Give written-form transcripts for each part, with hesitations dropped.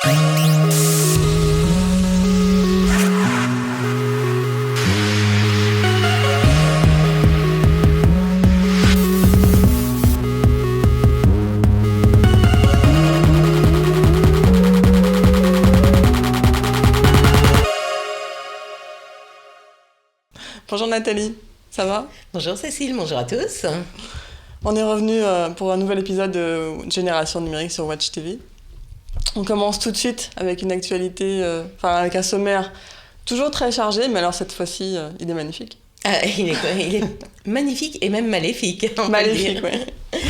Bonjour Nathalie, ça va? Bonjour Cécile, bonjour à tous. On est revenu pour un nouvel épisode de Génération numérique sur Watch TV. On commence tout de suite avec une actualité, avec un sommaire toujours très chargé, mais alors cette fois-ci, il est magnifique. Il est magnifique et même maléfique. Maléfique, oui.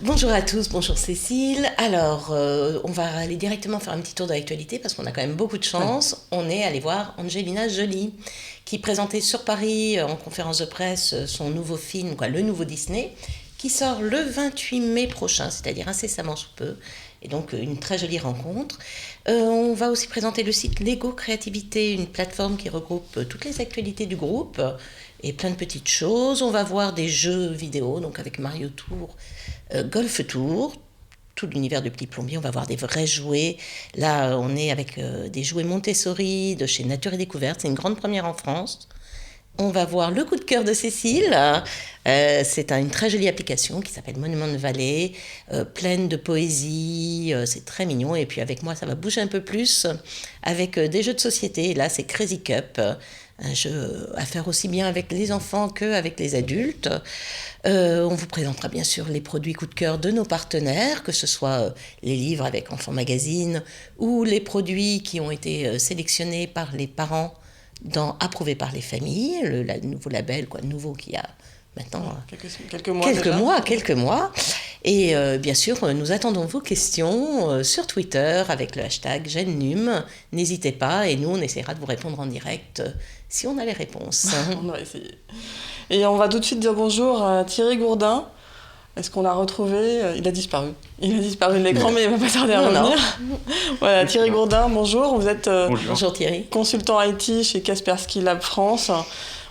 Bonjour à tous, bonjour Cécile. Alors, on va aller directement faire un petit tour de l'actualité parce qu'on a quand même beaucoup de chance. On est allé voir Angelina Jolie qui présentait sur Paris en conférence de presse son nouveau film, le nouveau Disney, qui sort le 28 mai prochain, c'est-à-dire incessamment sous peu. Et donc une très jolie rencontre. On va aussi présenter le site Lego Créativité, une plateforme qui regroupe toutes les actualités du groupe et plein de petites choses. On va voir des jeux vidéo, donc avec Mario Tour, Golf Tour, tout l'univers du Petit Plombier. On va voir des vrais jouets. Là, on est avec des jouets Montessori de chez Nature et Découverte. C'est une grande première en France. On va voir le coup de cœur de Cécile. C'est une très jolie application qui s'appelle Monument Valley, pleine de poésie, c'est très mignon. Et puis avec moi, ça va bouger un peu plus avec des jeux de société. Et là, c'est Crazy Cup, un jeu à faire aussi bien avec les enfants qu'avec les adultes. On vous présentera bien sûr les produits coup de cœur de nos partenaires, que ce soit les livres avec Enfants Magazine ou les produits qui ont été sélectionnés par les parents approuvé par les familles, le nouveau label, nouveau qui a maintenant quelques mois. Et bien sûr, nous attendons vos questions sur Twitter avec le hashtag GenNum. N'hésitez pas et nous, on essaiera de vous répondre en direct si on a les réponses. On va essayer. Et on va tout de suite dire bonjour à Thierry Gourdin. Est-ce qu'on l'a retrouvé? Il a disparu. Il a disparu de l'écran, mais il ne va pas tarder à revenir. Voilà, Thierry Gourdin, bonjour. Vous êtes bonjour Thierry. Consultant IT chez Kaspersky Lab France.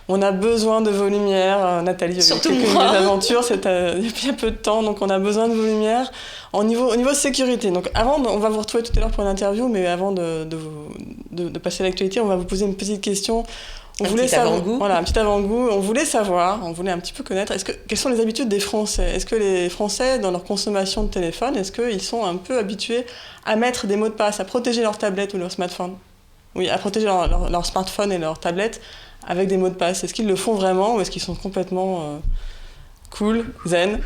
On a besoin de vos lumières. Nathalie, j'ai eu quelques aventures il y a peu de temps, donc on a besoin de vos lumières. Au niveau sécurité. Donc on va vous retrouver tout à l'heure pour une interview, mais avant de passer à l'actualité, on va vous poser une petite question. Un petit avant-goût. Voilà, un petit avant-goût. On voulait un petit peu connaître, quelles sont les habitudes des Français? Est-ce que les Français, dans leur consommation de téléphone, est-ce qu'ils sont un peu habitués à mettre des mots de passe, à protéger leur tablette ou leur smartphone? Oui, à protéger leur smartphone et leur tablette avec des mots de passe. Est-ce qu'ils le font vraiment ou est-ce qu'ils sont complètement cool, zen,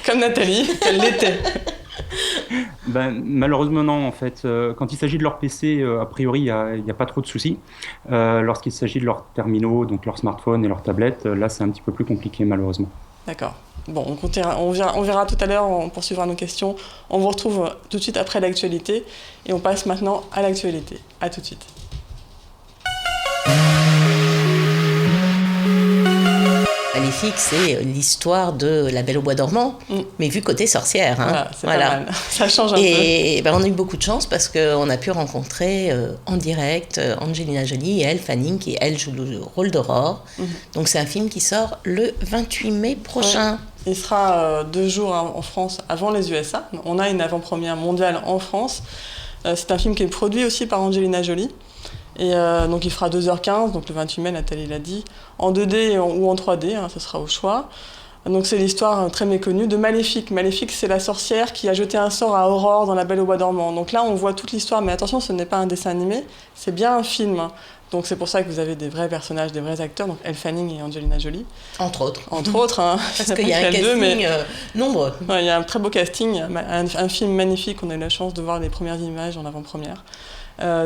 comme Nathalie, qu'elle l'était? Malheureusement non, en fait. Quand il s'agit de leur PC, a priori, il n'y a pas trop de soucis. Lorsqu'il s'agit de leurs terminaux, donc leur smartphone et leur tablette, là, c'est un petit peu plus compliqué, malheureusement. D'accord. Bon, on verra tout à l'heure, on poursuivra nos questions. On vous retrouve tout de suite après l'actualité et on passe maintenant à l'actualité. À tout de suite. Maléfique, c'est l'histoire de La Belle au bois dormant, mais vu côté sorcière. Voilà. Pas mal. Ça change un peu. Et on a eu beaucoup de chance parce qu'on a pu rencontrer en direct Angelina Jolie et Elle Fanning, qui elle joue le rôle d'Aurore. Donc c'est un film qui sort le 28 mai prochain. Ouais. Il sera 2 jours en France avant les USA. On a une avant-première mondiale en France. C'est un film qui est produit aussi par Angelina Jolie. Et donc il fera 2h15, donc le 28 mai, Nathalie l'a dit, en 2D ou en 3D, ce sera au choix. Donc c'est l'histoire très méconnue de Maléfique. Maléfique, c'est la sorcière qui a jeté un sort à Aurore dans La Belle au bois dormant. Donc là, on voit toute l'histoire, mais attention, ce n'est pas un dessin animé, c'est bien un film. Donc c'est pour ça que vous avez des vrais personnages, des vrais acteurs, donc Elle Fanning et Angelina Jolie. Entre autres. Parce qu'il y a un casting nombreux. Ouais, il y a un très beau casting, un film magnifique, on a eu la chance de voir les premières images en avant-première.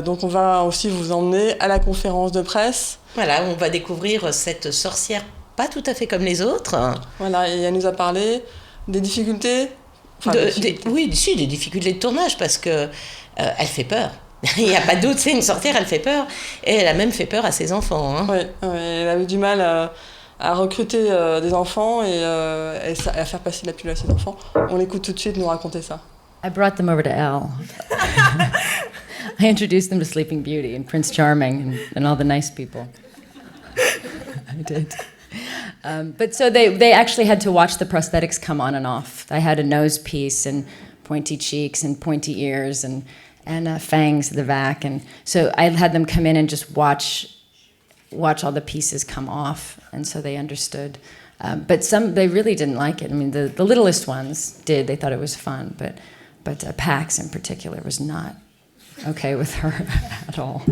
Donc on va aussi vous emmener à la conférence de presse. Voilà, on va découvrir cette sorcière pas tout à fait comme les autres. Voilà, et elle nous a parlé des difficultés. Des difficultés de tournage parce que elle fait peur. Il n'y a pas de doute, c'est une sorcière, elle fait peur. Et elle a même fait peur à ses enfants. Oui, elle a eu du mal à recruter des enfants et à faire passer la pilule à ses enfants. On l'écoute tout de suite nous raconter ça. I brought them over to Elle. I introduced them to Sleeping Beauty and Prince Charming and all the nice people. I did. But so they actually had to watch the prosthetics come on and off. I had a nose piece and pointy cheeks and pointy ears, and and Fangs the vac, and so I had them come in and just watch all the pieces come off, and so they understood. But some they really didn't like it. I mean, the littlest ones did; they thought it was fun, but Pax in particular was not okay with her at all.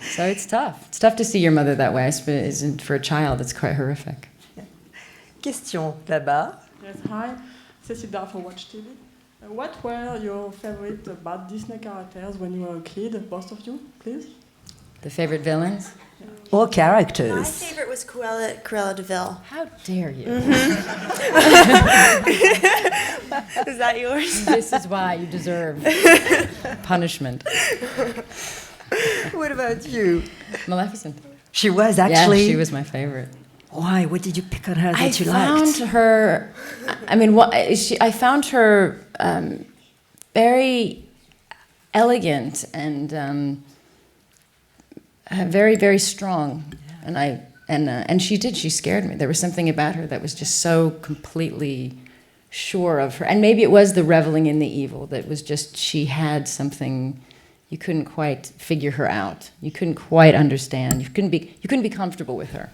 So it's tough. It's tough to see your mother that way. For a child, it's quite horrific. Question là-bas. Yes, hi. Cécile Dar for Watch TV. What were your favorite bad Disney characters when you were a kid? Both of you, please. The favorite villains? All My characters. favorite was Cruella de Vil. How dare you? Is that yours? This is why you deserve punishment. What about you? Maleficent. She was actually. Yeah, she was my favorite. Why? What did you pick on her that I you found liked? her. I mean, I found her very elegant and very, very strong, and she scared me. There was something about her that was just so completely sure of her, and maybe it was the reveling in the evil that was just she had something. You couldn't quite figure her out. You couldn't quite understand. You couldn't be comfortable with her.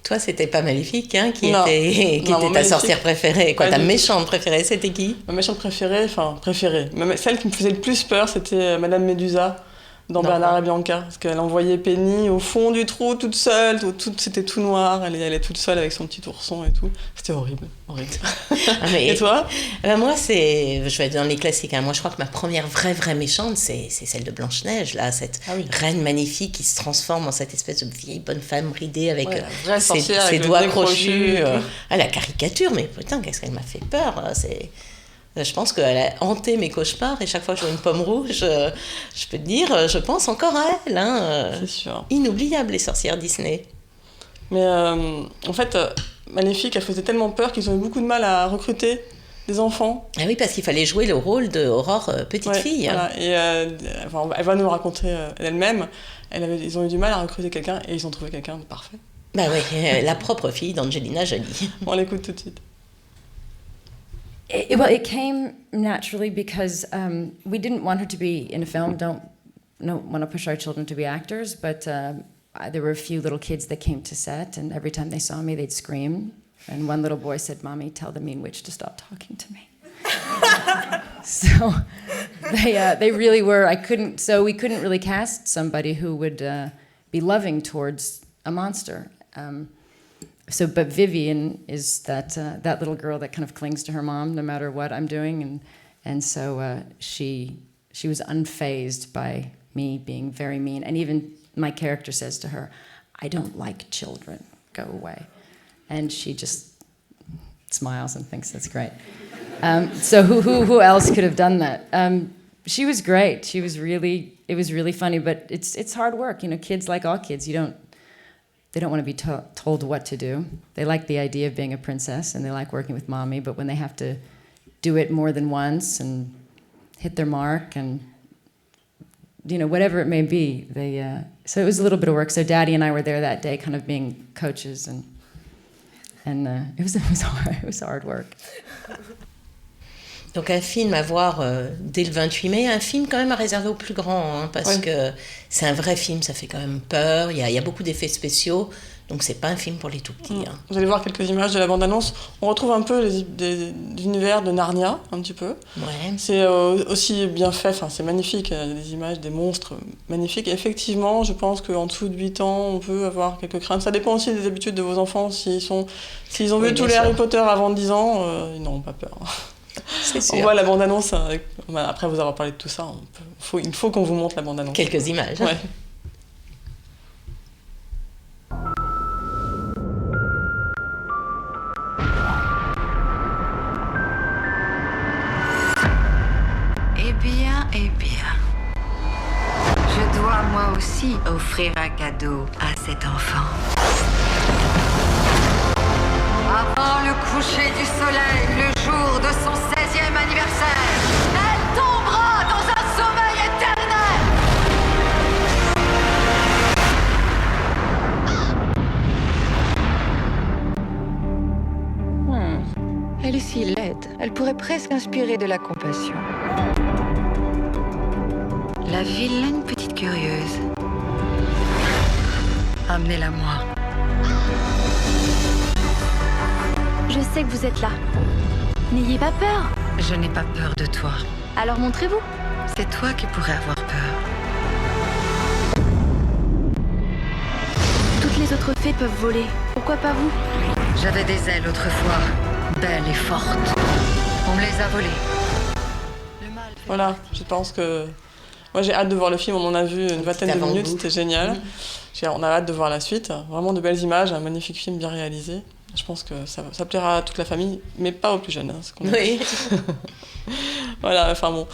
Toi, c'était pas Maléfique, hein, qui Non. était ta Maléfique. sorcière préférée. Quoi, Pas ta du tout. méchante préférée, c'était qui? Ma méchante préférée, même celle qui me faisait le plus peur, c'était Madame Médusa dans Non. Bernard et Bianca, parce qu'elle envoyait Penny au fond du trou toute seule, c'était tout noir, elle est toute seule avec son petit ourson et tout. C'était horrible. Ah, mais- Et toi? Moi, je vais être dans les classiques. Hein. Moi, je crois que ma première vraie méchante, c'est celle de Blanche-Neige, là, cette Ah oui. reine magnifique qui se transforme en cette espèce de vieille bonne femme ridée avec Ouais, la vraie sorcière ses avec le doigts nez crochu crochus. et tout. La caricature, mais putain, qu'est-ce qu'elle m'a fait peur. Je pense qu'elle a hanté mes cauchemars et chaque fois que je vois une pomme rouge, je peux te dire, je pense encore à elle. Hein. C'est sûr. Inoubliable, les sorcières Disney. Mais en fait, Maléfique, elle faisait tellement peur qu'ils ont eu beaucoup de mal à recruter des enfants. Ah oui, parce qu'il fallait jouer le rôle de Aurore, petite Ouais, fille. voilà. Et elle va nous raconter elle-même. Ils ont eu du mal à recruter quelqu'un et ils ont trouvé quelqu'un de parfait. Bah oui, la propre fille d'Angelina Jolie. On l'écoute tout de suite. It came naturally because we didn't want her to be in a film. Don't want to push our children to be actors, but there were a few little kids that came to set, and every time they saw me, they'd scream. And one little boy said, "Mommy, tell the mean witch to stop talking to me." So they really were. We couldn't really cast somebody who would be loving towards a monster. But Vivian is that little girl that kind of clings to her mom no matter what I'm doing, and so she was unfazed by me being very mean. And even my character says to her, "I don't like children. Go away," and she just smiles and thinks that's great. So who else could have done that? She was great. It was really funny, but it's hard work. You know, kids, like all kids, they don't want to be told what to do. They like the idea of being a princess and they like working with mommy, but when they have to do it more than once and hit their mark and, whatever it may be, so it was a little bit of work. So Daddy and I were there that day kind of being coaches and it was hard work. Donc un film à voir dès le 28 mai, un film quand même à réserver aux plus grands, hein, parce que c'est un vrai film, ça fait quand même peur, il y a beaucoup d'effets spéciaux, donc c'est pas un film pour les tout petits. Hein. Vous allez voir quelques images de la bande-annonce. On retrouve un peu l'univers de Narnia, un petit peu. Ouais. C'est aussi bien fait, c'est magnifique, il y a des images, des monstres magnifiques. Et effectivement, je pense qu'en dessous de 8 ans, on peut avoir quelques craintes. Ça dépend aussi des habitudes de vos enfants. S'ils ont vu Oui, tous bien les sûr. Harry Potter avant 10 ans, ils n'auront pas peur. C'est sûr. On voit la bande-annonce, après vous avoir parlé de tout ça, il faut qu'on vous montre la bande-annonce. Quelques images. Ouais. Eh bien, je dois moi aussi offrir un cadeau à cet enfant. Avant le coucher du soleil, le jour de son 16e anniversaire, elle tombera dans un sommeil éternel. Elle est si laide, elle pourrait presque inspirer de la compassion. La vilaine petite curieuse. Amenez-la moi. Je sais que vous êtes là. N'ayez pas peur. Je n'ai pas peur de toi. Alors montrez-vous. C'est toi qui pourrais avoir peur. Toutes les autres fées peuvent voler. Pourquoi pas vous? J'avais des ailes autrefois, belles et fortes. On me les a volées. Voilà, je pense que... Moi j'ai hâte de voir le film, on en a vu une vingtaine de minutes, c'était génial. On a hâte de voir la suite, vraiment de belles images, un magnifique film bien réalisé. Je pense que ça plaira à toute la famille, mais pas aux plus jeunes. Oui. Voilà, enfin bon.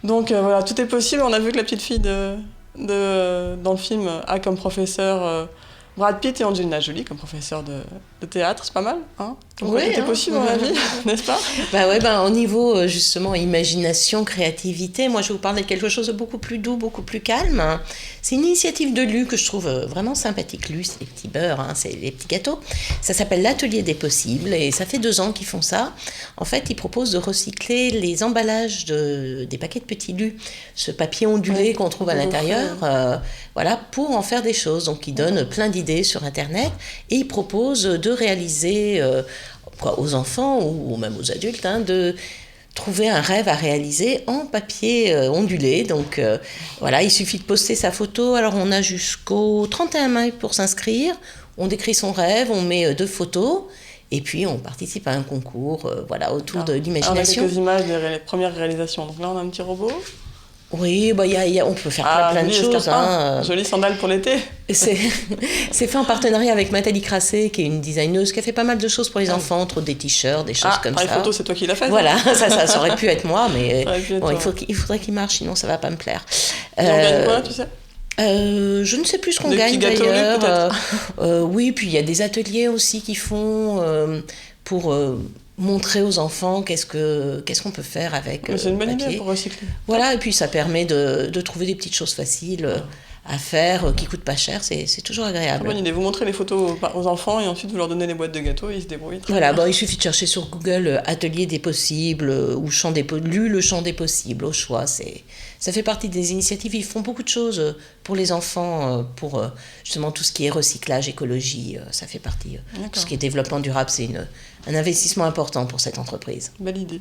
Donc voilà, tout est possible. On a vu que la petite fille dans le film a comme professeur Brad Pitt et Angelina Jolie comme professeur de théâtre, c'est pas mal, hein? Donc, Oui, tout est possible dans la vie, n'est-ce pas? Au niveau justement imagination, créativité, moi je vais vous parler de quelque chose de beaucoup plus doux, beaucoup plus calme. C'est une initiative de Lu que je trouve vraiment sympathique. Lu, c'est les petits beurres, c'est les petits gâteaux. Ça s'appelle l'Atelier des possibles et ça fait 2 ans qu'ils font ça. En fait, ils proposent de recycler les emballages des paquets de petits Lu, ce papier ondulé qu'on trouve à l'intérieur, pour en faire des choses. Donc ils donnent plein d'idées sur Internet et ils proposent de réaliser aux enfants ou même aux adultes, de trouver un rêve à réaliser en papier ondulé. Donc il suffit de poster sa photo. Alors on a jusqu'au 31 mai pour s'inscrire. On décrit son rêve, on met 2 photos. Et puis on participe à un concours autour de l'imagination. On a quelques images des premières réalisations. Donc là on a un petit robot. Oui, on peut faire plein de choses. Jolie sandale pour l'été. C'est fait en partenariat avec Nathalie Crasset, qui est une designeuse qui a fait pas mal de choses pour les enfants, entre des t-shirts, des choses comme ça. Les photos, c'est toi qui l'as fait. Voilà, ça aurait pu être moi, mais il faudrait qu'il marche, sinon ça va pas me plaire. Et on gagne quoi, tu sais? Je ne sais plus ce qu'on gagne d'ailleurs. Oui, puis il y a des ateliers aussi qui font pour montrer aux enfants qu'est-ce qu'on peut faire avec c'est une bonne papier. idée pour recycler. Voilà, et puis ça permet de trouver des petites choses faciles à faire, qui coûtent pas cher, c'est toujours agréable. Bonne idée, vous montrez les photos aux enfants et ensuite vous leur donnez les boîtes de gâteaux et ils se débrouillent. Il suffit de chercher sur Google Atelier des possibles ou le champ des possibles au choix. Ça fait partie des initiatives, ils font beaucoup de choses pour les enfants, pour justement tout ce qui est recyclage, écologie, ça fait partie. Tout ce qui est développement durable, c'est un investissement important pour cette entreprise. Belle idée.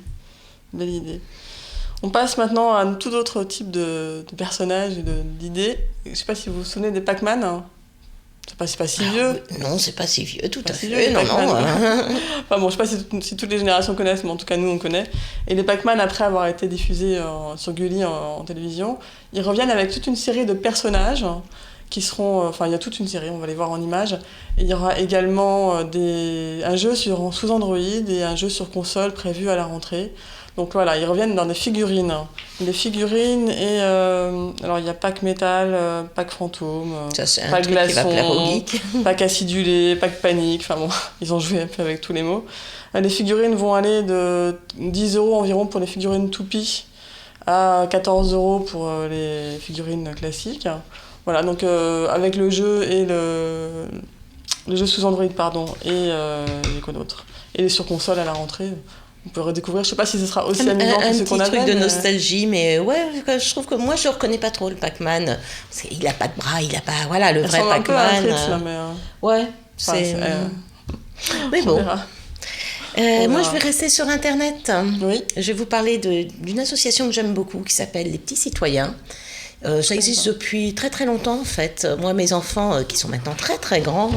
On passe maintenant à tout autre type de personnages et d'idées. Je ne sais pas si vous vous souvenez des Pac-Man. C'est pas si vieux. Non, c'est pas si vieux, tout à fait. Non. Enfin bon, je ne sais pas si toutes les générations connaissent, mais en tout cas nous on connaît. Et les Pac-Man, après avoir été diffusés sur Gulli en télévision, ils reviennent avec toute une série de personnages qui seront... il y a toute une série, on va les voir en images. Et il y aura également un jeu sous Android et un jeu sur console prévu à la rentrée. Donc voilà, ils reviennent dans des figurines. Des figurines et... alors il y a Pac Métal, Pac Fantôme, Pac Glaçon, Pac Acidulé, Pac Panique. Enfin bon, ils ont joué un peu avec tous les mots. Les figurines vont aller de 10 € environ pour les figurines Toupie à 14 € pour les figurines classiques. Voilà, donc avec le jeu et le jeu sous Android, et quoi d'autre, et sur console à la rentrée. On peut redécouvrir, je sais pas si ce sera aussi amusant que ce qu'on avait. Un petit truc de nostalgie, mais je trouve que moi je le reconnais pas trop le Pac-Man. Il a pas de bras, il a pas, le vrai Pac-Man. Un peu un Fritz, là, mais c'est... Mais bon. Moi je vais rester sur Internet. Oui. Je vais vous parler d'une association que j'aime beaucoup qui s'appelle Les Petits Citoyens. Ça existe depuis très très longtemps en fait. Moi mes enfants qui sont maintenant très très grands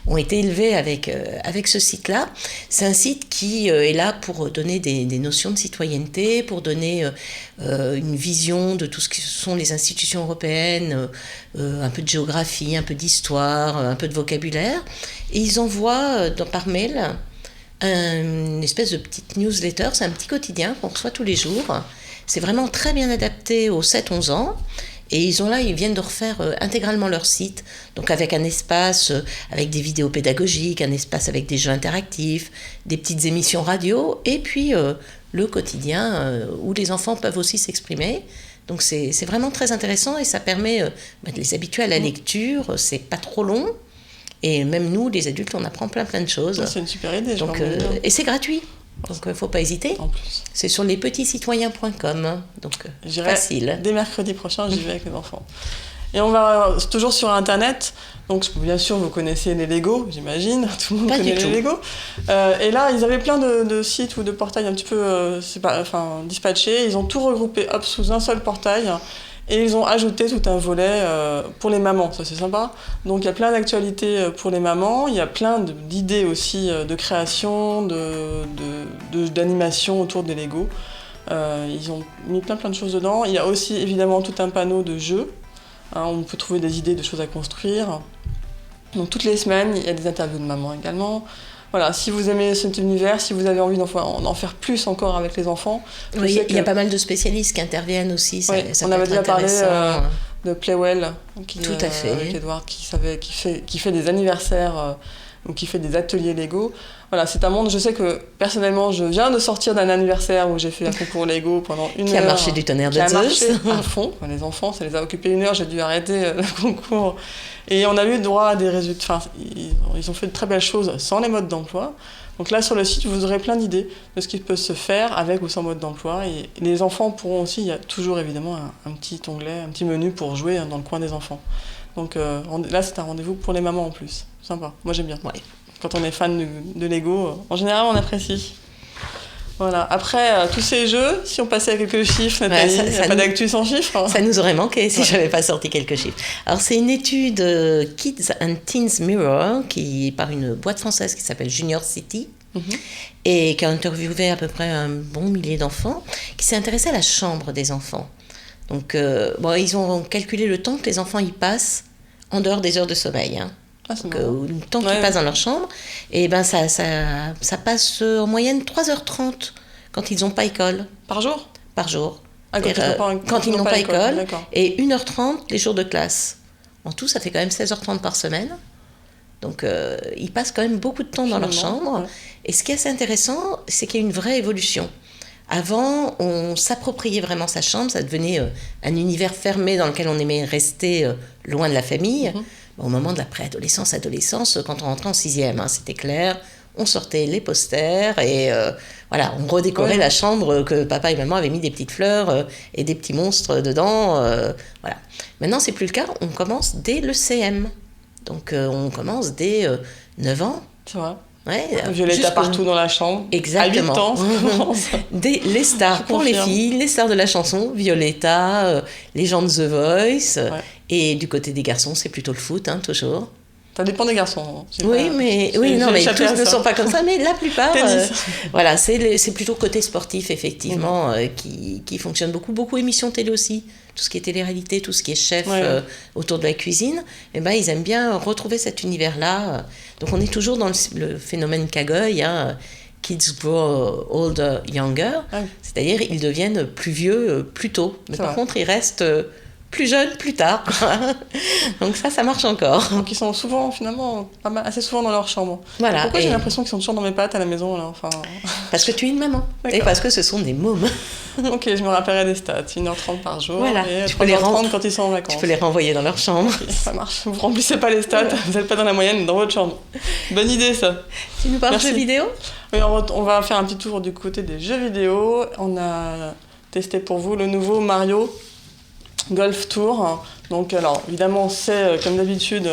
ont été élevés avec ce site-là. C'est un site qui est là pour donner des notions de citoyenneté, pour donner une vision de tout ce que sont les institutions européennes, un peu de géographie, un peu d'histoire, un peu de vocabulaire. Et ils envoient par mail une espèce de petite newsletter, c'est un petit quotidien qu'on reçoit tous les jours. C'est vraiment très bien adapté aux 7-11 ans. Et ils viennent de refaire intégralement leur site, donc avec un espace avec des vidéos pédagogiques, un espace avec des jeux interactifs, des petites émissions radio, et puis le quotidien où les enfants peuvent aussi s'exprimer. Donc c'est vraiment très intéressant et ça permet de les habituer à la lecture, c'est pas trop long. Et même nous, les adultes, on apprend plein de choses. C'est une super idée. Donc, et c'est gratuit. Donc il ne faut pas hésiter. En plus. C'est sur lespetitscitoyens.com, donc J'irai facile. Dès mercredi prochain, j'y vais avec les enfants. Et on va toujours sur Internet. Donc, bien sûr, vous connaissez les Lego, j'imagine. Tout le monde Pas connaît du les tout. Lego. Et là, ils avaient plein de sites ou de portails un petit peu dispatchés. Ils ont tout regroupé sous un seul portail. Et ils ont ajouté tout un volet pour les mamans. Ça, c'est sympa. Donc, il y a plein d'actualités pour les mamans. Il y a plein d'idées aussi de création, d'animation autour des Lego. Ils ont mis plein de choses dedans. Il y a aussi, évidemment, tout un panneau de jeux. On peut trouver des idées de choses à construire. Donc toutes les semaines, il y a des interviews de maman également. Voilà, si vous aimez cet univers, si vous avez envie d'en faire plus encore avec les enfants. Oui, il y a pas mal de spécialistes qui interviennent aussi. Ça on peut avait être déjà parlé intéressant. de Playwell, Tout à fait. avec Edward, qui fait des anniversaires ou qui fait des ateliers Lego. Voilà, c'est un monde, je sais que personnellement, je viens de sortir d'un anniversaire où j'ai fait un concours Lego pendant une heure. Qui a marché du tonnerre de Zeus. Qui a marché à fond. Les enfants, ça les a occupés une heure, j'ai dû arrêter le concours. Et on a eu droit à des résultats. Enfin, ils ont fait de très belles choses sans les modes d'emploi. Donc là, sur le site, vous aurez plein d'idées de ce qui peut se faire avec ou sans mode d'emploi. Et les enfants pourront aussi, il y a toujours évidemment un petit onglet, un petit menu pour jouer dans le coin des enfants. Donc là, c'est un rendez-vous pour les mamans en plus. Sympa, moi j'aime bien. Ouais. Quand on est fan de Lego, en général, on apprécie. Voilà. Après, tous ces jeux, si on passait à quelques chiffres, Nathalie, il n'y a pas d'actu sans chiffres. Ça nous aurait manqué si j'avais pas sorti quelques chiffres. Alors, c'est une étude Kids and Teens Mirror, qui est par une boîte française qui s'appelle Junior City, et qui a interviewé à peu près un bon millier d'enfants, qui s'est intéressé à la chambre des enfants. Donc, ils ont calculé le temps que les enfants y passent en dehors des heures de sommeil. Donc, le temps qu'ils passent dans leur chambre, et ça passe en moyenne 3h30 quand ils n'ont pas école. Par jour ? Par jour. Quand ils n'ont pas école, et 1h30 les jours de classe. En tout, ça fait quand même 16h30 par semaine. Donc, ils passent quand même beaucoup de temps dans leur chambre. Ouais. Et ce qui est assez intéressant, c'est qu'il y a une vraie évolution. Avant, on s'appropriait vraiment sa chambre, ça devenait un univers fermé dans lequel on aimait rester loin de la famille. Au moment de la préadolescence, adolescence, quand on rentrait en 6e, c'était clair, on sortait les posters et on redécorait la chambre que papa et maman avaient mis des petites fleurs et des petits monstres dedans. Voilà. Maintenant, c'est plus le cas, on commence dès le CM. Donc, on commence dès 9 ans. C'est vrai. Ouais, Violetta partout dans la chambre. Exactement. À 8 ans, ça commence. Les stars pour les filles, les stars de la chanson, Violetta, les gens de The Voice. Ouais. Et du côté des garçons, c'est plutôt le foot, toujours. Ça dépend des garçons. Oui, mais tous ne sont pas comme ça, mais la plupart. C'est plutôt côté sportif, effectivement, qui fonctionne beaucoup. Beaucoup émissions télé aussi. Tout ce qui est télé-réalité, tout ce qui est chef autour de la cuisine, ils aiment bien retrouver cet univers-là. Donc on est toujours dans le phénomène Kagoy, Kids grow older, younger, c'est-à-dire ils deviennent plus vieux plus tôt. Mais par contre, ils restent plus jeunes plus tard. Donc ça marche encore. Donc ils sont souvent, finalement, assez souvent dans leur chambre. Voilà. Pourquoi j'ai l'impression qu'ils sont toujours dans mes pattes à la maison là, Parce que tu es une maman. Et parce que ce sont des mômes. Ok, je me rappellerai des stats. 1h30 par jour. Voilà. Et 3h30 quand ils sont en vacances. Tu peux les renvoyer dans leur chambre. Okay, ça marche. Vous remplissez pas les stats, vous n'êtes pas dans la moyenne dans votre chambre. Bonne idée ça. Tu nous parles de jeux vidéo ? Oui, on va faire un petit tour du côté des jeux vidéo. On a testé pour vous le nouveau Mario Golf Tour. Donc alors évidemment c'est comme d'habitude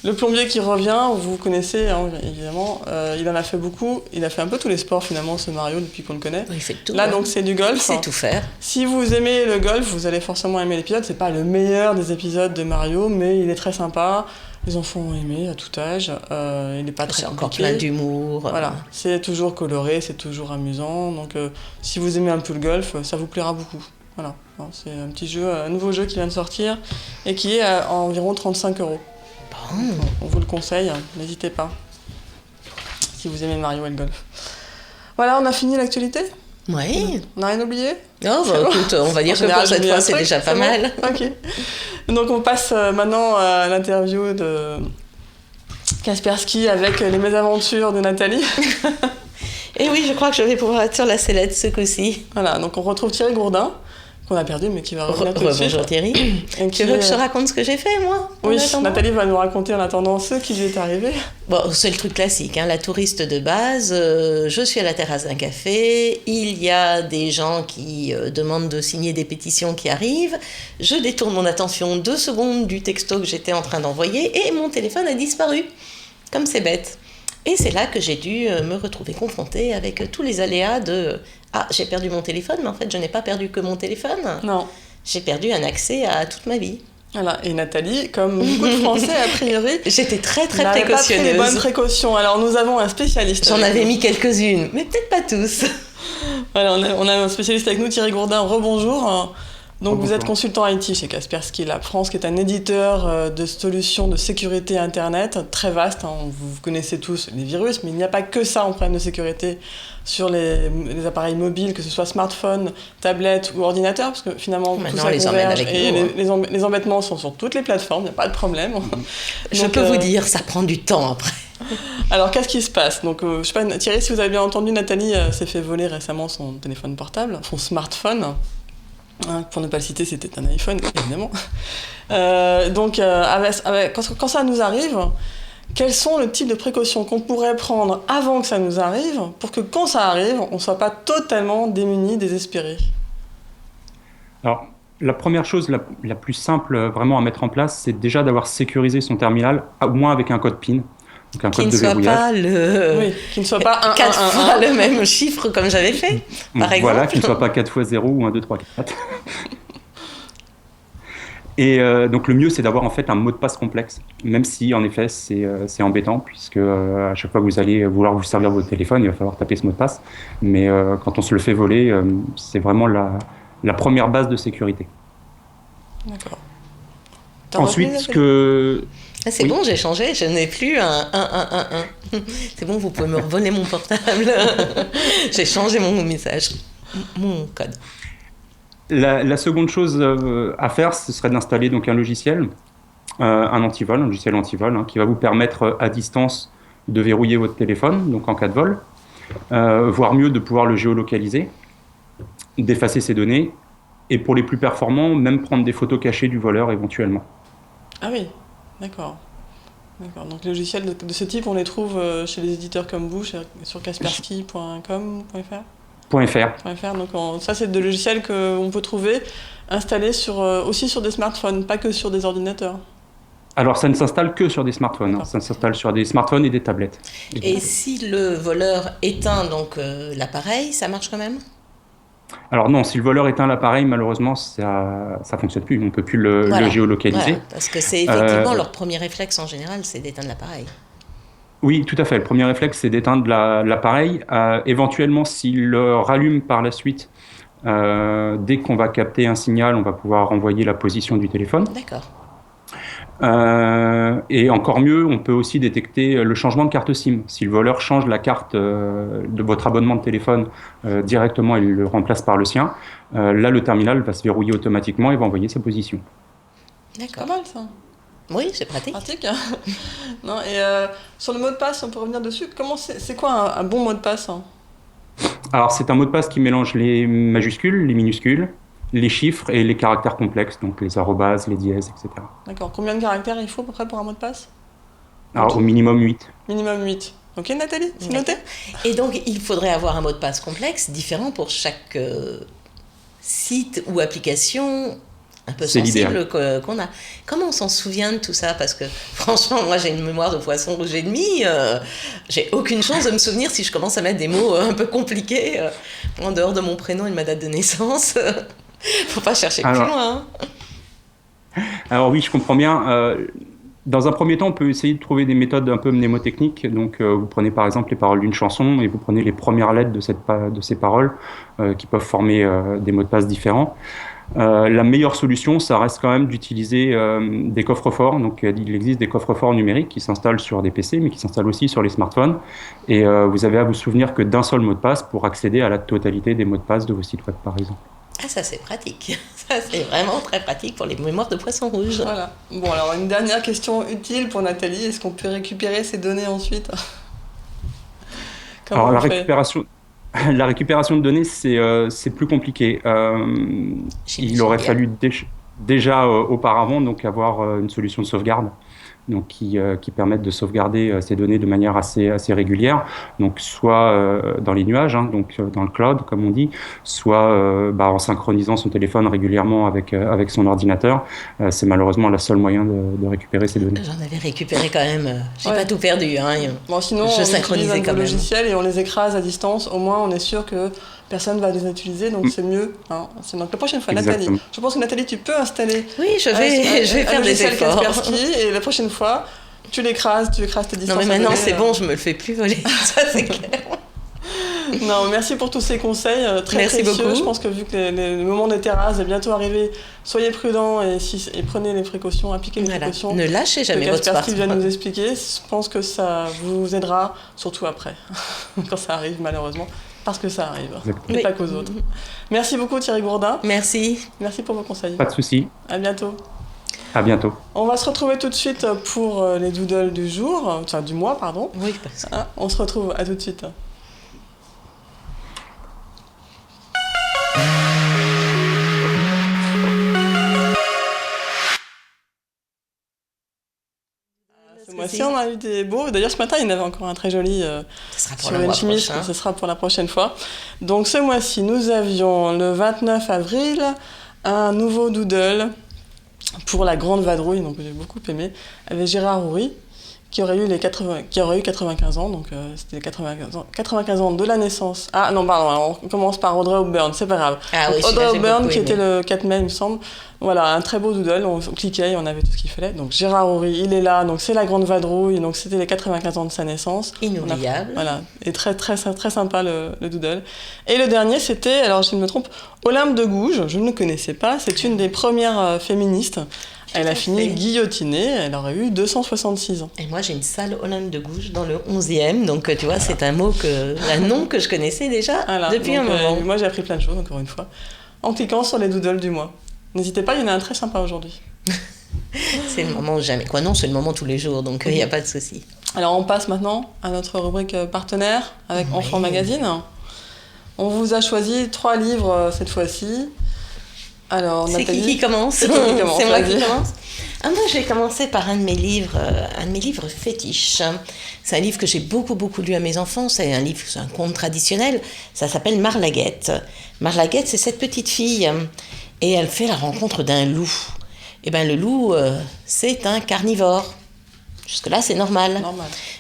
le plombier qui revient, vous connaissez évidemment, il en a fait beaucoup, il a fait un peu tous les sports finalement ce Mario depuis qu'on le connaît. Il fait tout. Là donc c'est du golf. Il sait tout faire. Si vous aimez le golf, vous allez forcément aimer l'épisode, c'est pas le meilleur des épisodes de Mario mais il est très sympa, les enfants ont aimé à tout âge, il n'est pas très compliqué. C'est encore plein d'humour. Voilà, c'est toujours coloré, c'est toujours amusant, donc si vous aimez un peu le golf, ça vous plaira beaucoup. Voilà, c'est un petit jeu, un nouveau jeu qui vient de sortir et qui est à environ 35€. Bon. On vous le conseille, n'hésitez pas, si vous aimez Mario et le golf. Voilà, on a fini l'actualité ? Oui. On n'a rien oublié ? Écoute, on va dire que pour cette fois, c'est déjà pas mal. Ok. Donc on passe maintenant à l'interview de Kaspersky avec les mésaventures de Nathalie. Et oui, je crois que je vais pouvoir être sur la sellette ce coup-ci. Voilà, donc on retrouve Thierry Gourdin, qu'on a perdu, mais qui va revenir tout de suite. Bonjour Thierry. Et Tu veux que je te raconte ce que j'ai fait, moi en Oui, attendant Nathalie va nous raconter en attendant ce qui lui est arrivé. Bon, c'est le truc classique, hein, la touriste de base. Je suis à la terrasse d'un café. Il y a des gens qui demandent de signer des pétitions qui arrivent. Je détourne mon attention 2 secondes du texto que j'étais en train d'envoyer et mon téléphone a disparu. Comme c'est bête. Et c'est là que j'ai dû me retrouver confrontée avec tous les aléas de « Ah, j'ai perdu mon téléphone, mais en fait, je n'ai pas perdu que mon téléphone. Non. J'ai perdu un accès à toute ma vie. » Voilà, et Nathalie, comme beaucoup de Français, a priori, j'étais très n'avait pas pris les précautionneuse. bonnes précautions. Alors nous avons un spécialiste. J'en avec avais nous. mis quelques-unes, mais peut-être pas tous. Voilà, on a un spécialiste avec nous, Thierry Gourdin. Rebonjour. Donc vous êtes consultant IT chez Kaspersky Lab France, qui est un éditeur de solutions de sécurité Internet très vaste. Vous connaissez tous les virus, mais il n'y a pas que ça en problème de sécurité sur les appareils mobiles, que ce soit smartphone, tablette ou ordinateur, parce que finalement tout ça converge et les embêtements sont sur toutes les plateformes, il n'y a pas de problème. Je peux vous dire, ça prend du temps après. Alors qu'est-ce qui se passe? Donc, je sais pas, Thierry, si vous avez bien entendu, Nathalie s'est fait voler récemment son téléphone portable, son smartphone. Pour ne pas le citer, c'était un iPhone, évidemment. Quand ça nous arrive, quels sont le type de précautions qu'on pourrait prendre avant que ça nous arrive, pour que quand ça arrive, on ne soit pas totalement démunis, désespérés? Alors, la première chose, la plus simple vraiment à mettre en place, c'est déjà d'avoir sécurisé son terminal, au moins avec un code PIN. Donc un code de verrouillage. Qui ne soit pas 4 fois le même chiffre comme j'avais fait, par exemple. Voilà, qui ne soit pas 4 fois 0 ou 1, 2, 3, 4. Et donc le mieux, c'est d'avoir en fait un mot de passe complexe, même si en effet c'est embêtant, puisque à chaque fois que vous allez vouloir vous servir de votre téléphone, il va falloir taper ce mot de passe. Mais quand on se le fait voler, c'est vraiment la première base de sécurité. D'accord. Ensuite, ce que... Ah, c'est bon, j'ai changé, je n'ai plus un 1. C'est bon, vous pouvez me voler mon portable. J'ai changé mon message, mon code. La seconde chose à faire, ce serait d'installer donc un logiciel, un logiciel anti-vol, qui va vous permettre à distance de verrouiller votre téléphone, donc en cas de vol, voire mieux de pouvoir le géolocaliser, d'effacer ses données, et pour les plus performants, même prendre des photos cachées du voleur éventuellement. Ah oui. D'accord. Donc les logiciels de ce type, on les trouve chez les éditeurs comme vous, sur kaspersky.com.fr. Donc ça, c'est des logiciels qu'on peut trouver installés aussi sur des smartphones, pas que sur des ordinateurs. Alors ça ne s'installe que sur des smartphones, ça s'installe sur des smartphones et des tablettes. Et si le voleur éteint donc l'appareil, ça marche quand même ? Alors non, si le voleur éteint l'appareil, malheureusement, ça fonctionne plus. On ne peut plus le géolocaliser. Voilà, parce que c'est effectivement leur premier réflexe en général, c'est d'éteindre l'appareil. Oui, tout à fait. Le premier réflexe, c'est d'éteindre l'appareil. Éventuellement, s'il le rallume par la suite, dès qu'on va capter un signal, on va pouvoir renvoyer la position du téléphone. D'accord. Et encore mieux, on peut aussi détecter le changement de carte SIM. Si le voleur change la carte de votre abonnement de téléphone directement et le remplace par le sien, là le terminal va se verrouiller automatiquement et va envoyer sa position. C'est pas mal ça. Oui, c'est pratique. Non, et sur le mot de passe, on peut revenir dessus. C'est quoi un bon mot de passe? Alors c'est un mot de passe qui mélange les majuscules, les minuscules, les chiffres et les caractères complexes, donc les arrobases, les dièses, etc. D'accord. Combien de caractères il faut à peu près pour un mot de passe? Alors au minimum 8. Minimum 8. Ok Nathalie, c'est noté? Et donc il faudrait avoir un mot de passe complexe, différent pour chaque site ou application un peu sensible qu'on a. Comment on s'en souvient de tout ça? Parce que franchement, moi j'ai une mémoire de poisson rouge et demi, j'ai aucune chance de me souvenir si je commence à mettre des mots un peu compliqués en dehors de mon prénom et de ma date de naissance. Faut pas chercher plus loin. Alors oui, je comprends bien. Dans un premier temps, on peut essayer de trouver des méthodes un peu mnémotechniques. Donc, vous prenez par exemple les paroles d'une chanson et vous prenez les premières lettres de ces paroles qui peuvent former des mots de passe différents. La meilleure solution, ça reste quand même d'utiliser des coffres-forts. Donc, il existe des coffres-forts numériques qui s'installent sur des PC, mais qui s'installent aussi sur les smartphones. Et vous avez à vous souvenir que d'un seul mot de passe pour accéder à la totalité des mots de passe de vos sites web, par exemple. Ah, ça c'est pratique. Ça c'est vraiment très pratique pour les mémoires de poisson rouge. Voilà. Bon, alors une dernière question utile pour Nathalie. Est-ce qu'on peut récupérer ces données ensuite? Alors la récupération La récupération de données, c'est plus compliqué. Il aurait fallu déjà auparavant donc avoir une solution de sauvegarde, donc qui permettent de sauvegarder ces données de manière assez régulière, donc soit dans les nuages, hein, donc dans le cloud comme on dit, soit en synchronisant son téléphone régulièrement avec son ordinateur. C'est malheureusement le seul moyen de récupérer ces données. J'en avais récupéré quand même, j'ai pas tout perdu. Hein. Bon, sinon, je on synchronisais utilise quand un même. logiciel et on les écrase à distance. Au moins, on est sûr que personne ne va les utiliser, donc c'est mieux. Hein. C'est donc la prochaine fois, Exactement. Nathalie. Je pense que Nathalie, tu peux installer Oui, je vais faire des efforts. Kaspersky, et la prochaine fois, tu écrases tes distances. Non mais maintenant c'est bon, je me le fais plus voler, ça c'est clair. Non, merci pour tous ces conseils très merci précieux. beaucoup. Je pense que vu que le moment des terrasses est bientôt arrivé, soyez prudents et prenez les précautions, appliquez les précautions. Ne lâchez jamais votre smartphone. Kaspersky vient nous expliquer. Je pense que ça vous aidera, surtout après, quand ça arrive malheureusement. Parce que ça arrive, et pas qu'aux autres. Merci beaucoup Thierry Gourdin. Merci. Merci pour vos conseils. Pas de souci. À bientôt. À bientôt. On va se retrouver tout de suite pour les doodles du jour, enfin du mois, pardon. Oui, parce que... On se retrouve, à tout de suite. Ce mois-ci, on a eu des beaux. D'ailleurs, ce matin, il y en avait encore un très joli sur une chemise. Ce sera pour la prochaine fois. Donc, ce mois-ci, nous avions le 29 avril un nouveau doodle pour la Grande Vadrouille, donc j'ai beaucoup aimé, avec Gérard Houry, qui aurait eu 95 ans, donc c'était 95 ans de la naissance. Ah non, pardon, on commence par Audrey Hepburn, c'est pas grave. Ah oui, Audrey Hepburn, qui était le 4 mai, il me semble. Voilà, un très beau doodle, on cliquait et on avait tout ce qu'il fallait. Donc Gérard Houry, il est là, donc c'est la Grande Vadrouille, donc c'était les 95 ans de sa naissance. Inoubliable. Voilà, et très, très, très sympa le doodle. Et le dernier, c'était, alors je me trompe, Olympe de Gouges, je ne le connaissais pas, c'est une des premières féministes. Elle a fini guillotinée, elle aurait eu 266 ans. Et moi, j'ai une sale Olympe de Gouges dans le 11e, donc tu vois, c'est un nom un nom que je connaissais déjà depuis un moment. Moi, j'ai appris plein de choses, encore une fois, en cliquant sur les doodles du mois. N'hésitez pas, il y en a un très sympa aujourd'hui. C'est le moment jamais. Quoi, non, c'est le moment tous les jours, donc il n'y a pas de souci. Alors, on passe maintenant à notre rubrique partenaire avec Enfants Magazine. On vous a choisi 3 livres cette fois-ci. Alors, c'est Nathalie, qui commence? C'est moi qui commence. Moi, je vais commencer par un de mes livres fétiches. C'est un livre que j'ai beaucoup lu à mes enfants. C'est un conte traditionnel. Ça s'appelle Marlaguette. Marlaguette, c'est cette petite fille et elle fait la rencontre d'un loup. Et ben, le loup, c'est un carnivore. Jusque-là, c'est normal.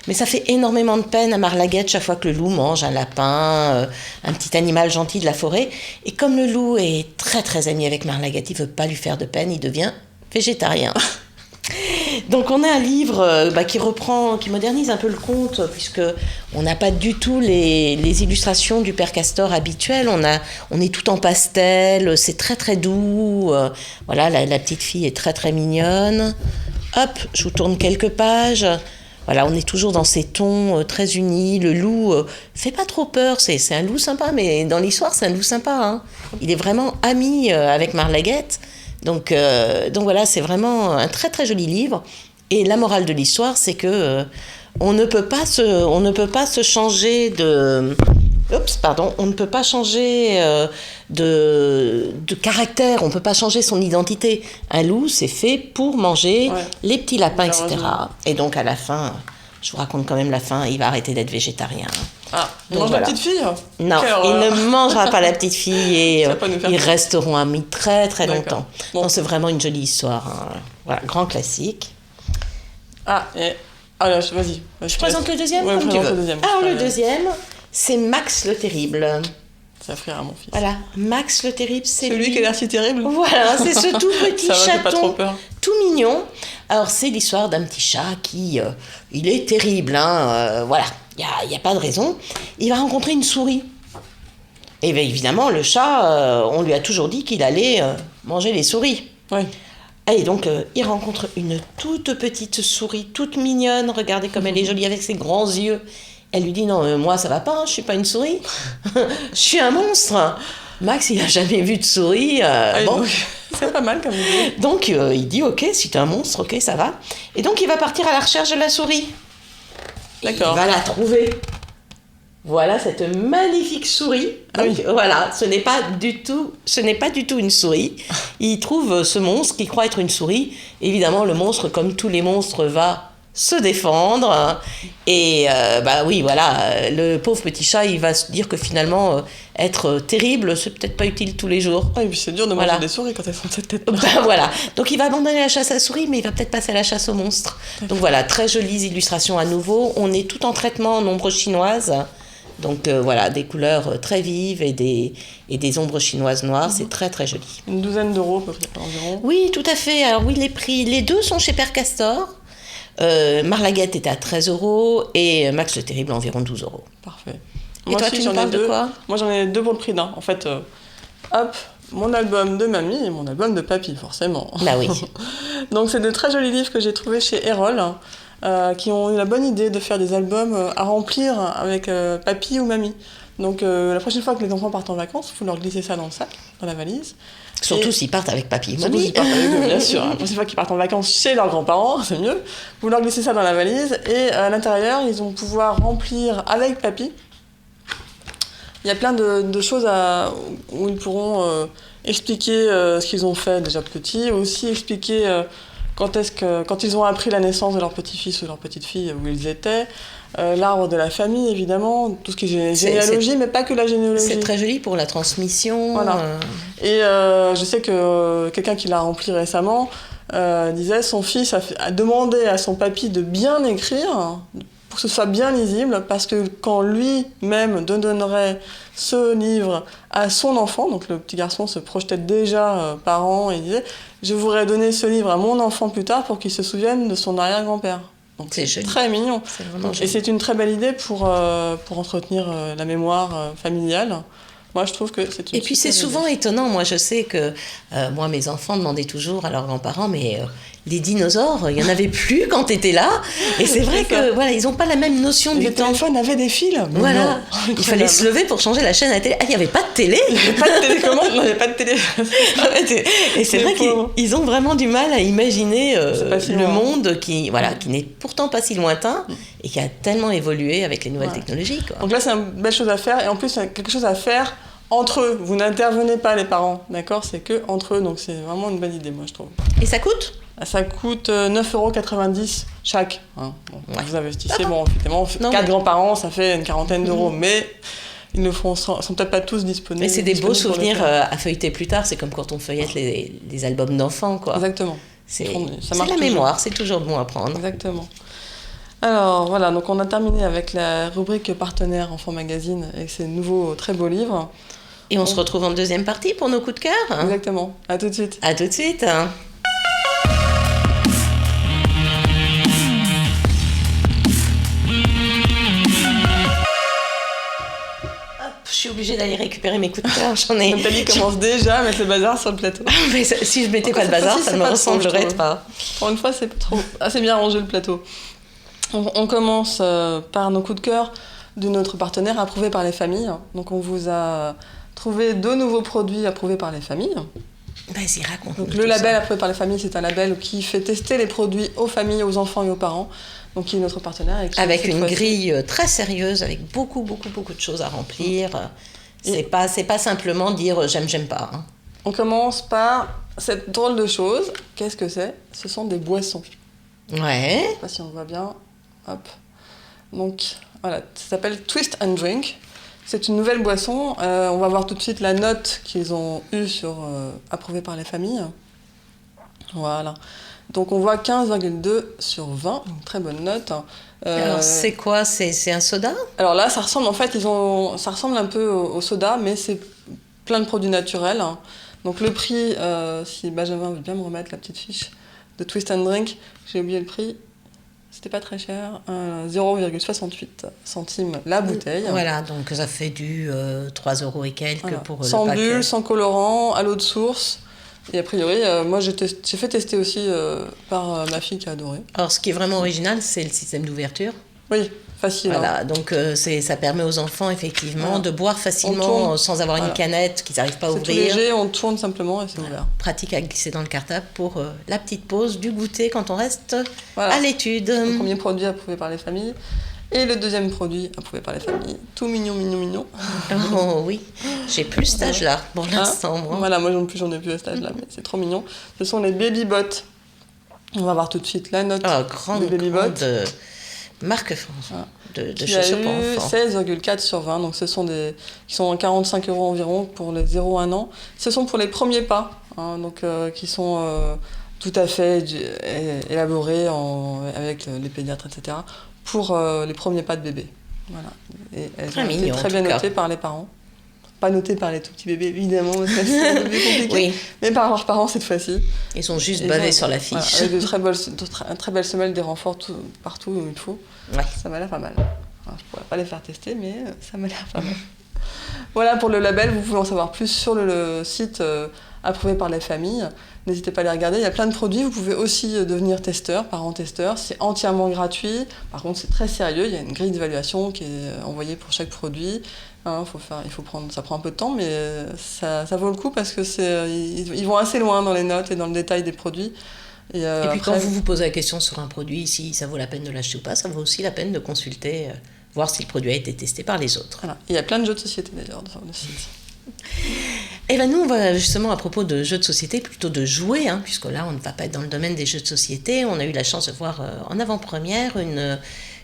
Mais ça fait énormément de peine à Marlaguette chaque fois que le loup mange un lapin, un petit animal gentil de la forêt. Et comme le loup est très très ami avec Marlaguette, il ne veut pas lui faire de peine, il devient végétarien. Donc on a un livre qui modernise un peu le conte, puisque on n'a pas du tout les illustrations du Père Castor habituelles. On est tout en pastel, c'est très très doux. Voilà, la petite fille est très très mignonne. Hop, je vous tourne quelques pages. Voilà, on est toujours dans ces tons très unis. Le loup fait pas trop peur, c'est un loup sympa, mais dans l'histoire, c'est un loup sympa. Hein. Il est vraiment ami avec Marlaguette. Donc voilà, c'est vraiment un très très joli livre. Et la morale de l'histoire, c'est que on ne peut pas se changer de... on ne peut pas changer de caractère, on ne peut pas changer son identité. Un loup, c'est fait pour manger les petits lapins, etc. Et donc à la fin, je vous raconte quand même la fin, il va arrêter d'être végétarien. Ah, il mange la petite fille? Non, il ne mangera pas la petite fille et ils resteront amis très très longtemps. Bon. Non, c'est vraiment une jolie histoire. Hein. Voilà, grand classique. Alors, vas-y. Je présente le deuxième comme tu veux. Alors le deuxième, c'est Max le Terrible. C'est un frère à mon fils. Voilà, Max le Terrible, c'est lui qui a l'air si terrible. Voilà, c'est ce tout petit chaton, pas trop peur. Tout mignon. Alors c'est l'histoire d'un petit chat qui, il est terrible, hein, voilà, il n'y a pas de raison. Il va rencontrer une souris. Et bien évidemment, le chat, on lui a toujours dit qu'il allait manger les souris. Oui. Et donc, il rencontre une toute petite souris, toute mignonne. Regardez comme elle est jolie avec ses grands yeux. Elle lui dit, non, moi, ça va pas, hein, je suis pas une souris. Je suis un monstre. Max, il a jamais vu de souris. Bon. C'est pas mal comme idée. Donc, il dit, ok, si t'es un monstre, ok, ça va. Et donc, il va partir à la recherche de la souris. D'accord. Il va la trouver. Voilà cette magnifique souris. Donc, voilà, ce n'est pas du tout une souris. Il trouve ce monstre qui croit être une souris. Évidemment, le monstre, comme tous les monstres, va se défendre. Et oui, voilà, le pauvre petit chat, il va se dire que finalement, être terrible, c'est peut-être pas utile tous les jours. Ah, et puis c'est dur de manger des souris quand elles sont de cette tête. Voilà. Donc il va abandonner la chasse à souris, mais il va peut-être passer à la chasse aux monstres. Donc voilà, très jolies illustrations à nouveau. On est tout en traitement en ombre chinoise. Donc voilà, des couleurs très vives et des ombres chinoises noires, c'est très très joli. Une douzaine d'euros à peu près environ. Oui, tout à fait. Alors oui, les prix, les deux sont chez Père Castor. Marlaguette était à 13 € et Max le Terrible environ 12 €. Parfait. Et moi toi, aussi, tu nous parles de quoi? Moi j'en ai deux pour le prix d'un. En fait, hop, mon album de mamie et mon album de papy, forcément. Bah oui. Donc c'est de très jolis livres que j'ai trouvés chez Erol. Qui ont eu la bonne idée de faire des albums à remplir avec papy ou mamie. Donc la prochaine fois que les enfants partent en vacances, il faut leur glisser ça dans le sac, dans la valise. Surtout s'ils partent avec papy et Surtout mamie. s'ils partent avec eux, bien sûr. La prochaine fois qu'ils partent en vacances chez leurs grands-parents, c'est mieux. Vous leur glissez ça dans la valise et à l'intérieur, ils vont pouvoir remplir avec papy. Il y a plein de choses où ils pourront expliquer ce qu'ils ont fait déjà petits, aussi expliquer quand ils ont appris la naissance de leur petit-fils ou leur petite-fille, où ils étaient, l'arbre de la famille, évidemment, tout ce qui est généalogie, mais pas que la généalogie. C'est très joli pour la transmission. Voilà. Et je sais que quelqu'un qui l'a rempli récemment disait son fils a demandé à son papy de bien écrire pour que ce soit bien lisible, parce que quand lui-même donnerait ce livre à son enfant, donc le petit garçon se projetait déjà parent et disait « Je voudrais donner ce livre à mon enfant plus tard pour qu'il se souvienne de son arrière-grand-père ». Donc c'est très mignon. Et c'est une très belle idée pour entretenir la mémoire familiale. Moi, je trouve que c'est une. Et puis c'est souvent étonnant. Moi, je sais que moi, mes enfants demandaient toujours à leurs grands-parents, mais les dinosaures, il y en avait plus quand t'étais là. Et c'est vrai que voilà, ils n'ont pas la même notion du temps. Les téléphones avaient des fils. Voilà. Il fallait se lever pour changer la chaîne à la télé. Ah, il n'y avait pas de télé. Il n'y avait pas de télécommande. Il n'y avait pas de télé. Et c'est vrai qu'ils ont vraiment du mal à imaginer le monde qui n'est pourtant pas si lointain et qui a tellement évolué avec les nouvelles technologies. Quoi. Donc là, c'est une belle chose à faire. Et en plus, c'est quelque chose à faire entre eux. Vous n'intervenez pas, les parents. D'accord ? C'est que entre eux. Donc c'est vraiment une bonne idée, moi, je trouve. Et ça coûte ? Ça coûte 9,90 € chaque. Hein. Bon, vous investissez, effectivement, 4 grands-parents, ça fait une quarantaine d'euros, mais ils ne sont peut-être pas tous disponibles. Mais c'est des beaux souvenirs à feuilleter plus tard, c'est comme quand on feuillette les albums d'enfants, quoi. Exactement. C'est la mémoire, c'est toujours bon à prendre. Exactement. Alors voilà, donc on a terminé avec la rubrique partenaire Enfants Magazine avec ces nouveaux très beaux livres. Et on se retrouve en deuxième partie pour nos coups de cœur. Exactement. À tout de suite. À tout de suite. Je suis obligée d'aller récupérer mes coups de cœur. Nathalie commence déjà à mettre le bazar sur le plateau. Mais si je mettais pas de bazar, ça ne me ressemblerait pas. Pour une fois, c'est trop assez bien rangé le plateau. On commence par nos coups de cœur de notre partenaire approuvé par les familles. Donc on vous a trouvé 2 nouveaux produits approuvés par les familles. Vas-y, raconte. Donc le label approuvé par les familles, c'est un label qui fait tester les produits aux familles, aux enfants et aux parents. Donc qui est notre partenaire. Avec une grille très sérieuse, avec beaucoup de choses à remplir. C'est pas simplement dire j'aime pas. Hein. On commence par cette drôle de chose. Qu'est-ce que c'est ? Ce sont des boissons. Ouais. Je sais pas si on voit bien. Hop. Donc voilà, ça s'appelle Twist and Drink. C'est une nouvelle boisson. On va voir tout de suite la note qu'ils ont eue sur approuvée par les familles. Voilà. Donc on voit 15,2 sur 20, une très bonne note. Alors c'est quoi ? C'est un soda ? Alors là, ça ressemble en fait, ça ressemble un peu au soda, mais c'est plein de produits naturels. Donc le prix, si Benjamin veut bien me remettre la petite fiche de Twist and Drink, j'ai oublié le prix. C'était pas très cher, 0,68 centimes la bouteille. Voilà, donc ça fait du 3 € et quelques pour le pack. Sans bulles, sans colorant, à l'eau de source. Et a priori, moi j'ai fait tester aussi par ma fille qui a adoré. Alors ce qui est vraiment original, c'est le système d'ouverture. Oui, facile. Voilà, donc ça permet aux enfants effectivement de boire facilement sans avoir une canette qu'ils n'arrivent pas à ouvrir. C'est tout léger, on tourne simplement et c'est ouvert. Pratique à glisser dans le cartable pour la petite pause du goûter quand on reste à l'étude. Le premier produit approuvé par les familles. Et le deuxième produit approuvé par les familles, tout mignon, mignon, mignon. Oh oui, j'ai plus cet âge-là pour l'instant. Moi. Voilà, moi non plus j'en ai plus à cet âge-là, mais c'est trop mignon. Ce sont les Baby Bots. On va voir tout de suite la note des Baby Bots. Marque de chaussures pour enfants. 16,4 sur 20, donc ce sont qui sont à 45 € environ pour les 0-1 an. Ce sont pour les premiers pas, qui sont tout à fait élaborés avec les pédiatres, etc. pour les premiers pas de bébé. Voilà. Et elles ont été très bien notées par les parents. Pas notées par les tout petits bébés, évidemment, parce que c'est un bébé compliqué, mais par leurs parents cette fois-ci. Ils sont juste bavés sur la fiche. Voilà, avec de très belles semelles, des renforts partout où il faut. Ouais. Ça m'a l'air pas mal. Alors, je ne pourrais pas les faire tester, mais ça m'a l'air pas mal. Voilà pour le label, vous pouvez en savoir plus sur le site approuvé par les familles. N'hésitez pas à les regarder, il y a plein de produits. Vous pouvez aussi devenir testeur, parent-testeur. C'est entièrement gratuit. Par contre, c'est très sérieux. Il y a une grille d'évaluation qui est envoyée pour chaque produit. Ça prend un peu de temps, mais ça vaut le coup parce que ils vont assez loin dans les notes et dans le détail des produits. Et puis après, quand vous vous posez la question sur un produit, si ça vaut la peine de l'acheter ou pas, ça vaut aussi la peine de consulter, voir si le produit a été testé par les autres. Voilà. Il y a plein de jeux de société d'ailleurs sur le site. Et bien nous, on va justement à propos de jeux de société, plutôt de jouer, puisque là, on ne va pas être dans le domaine des jeux de société. On a eu la chance de voir en avant-première une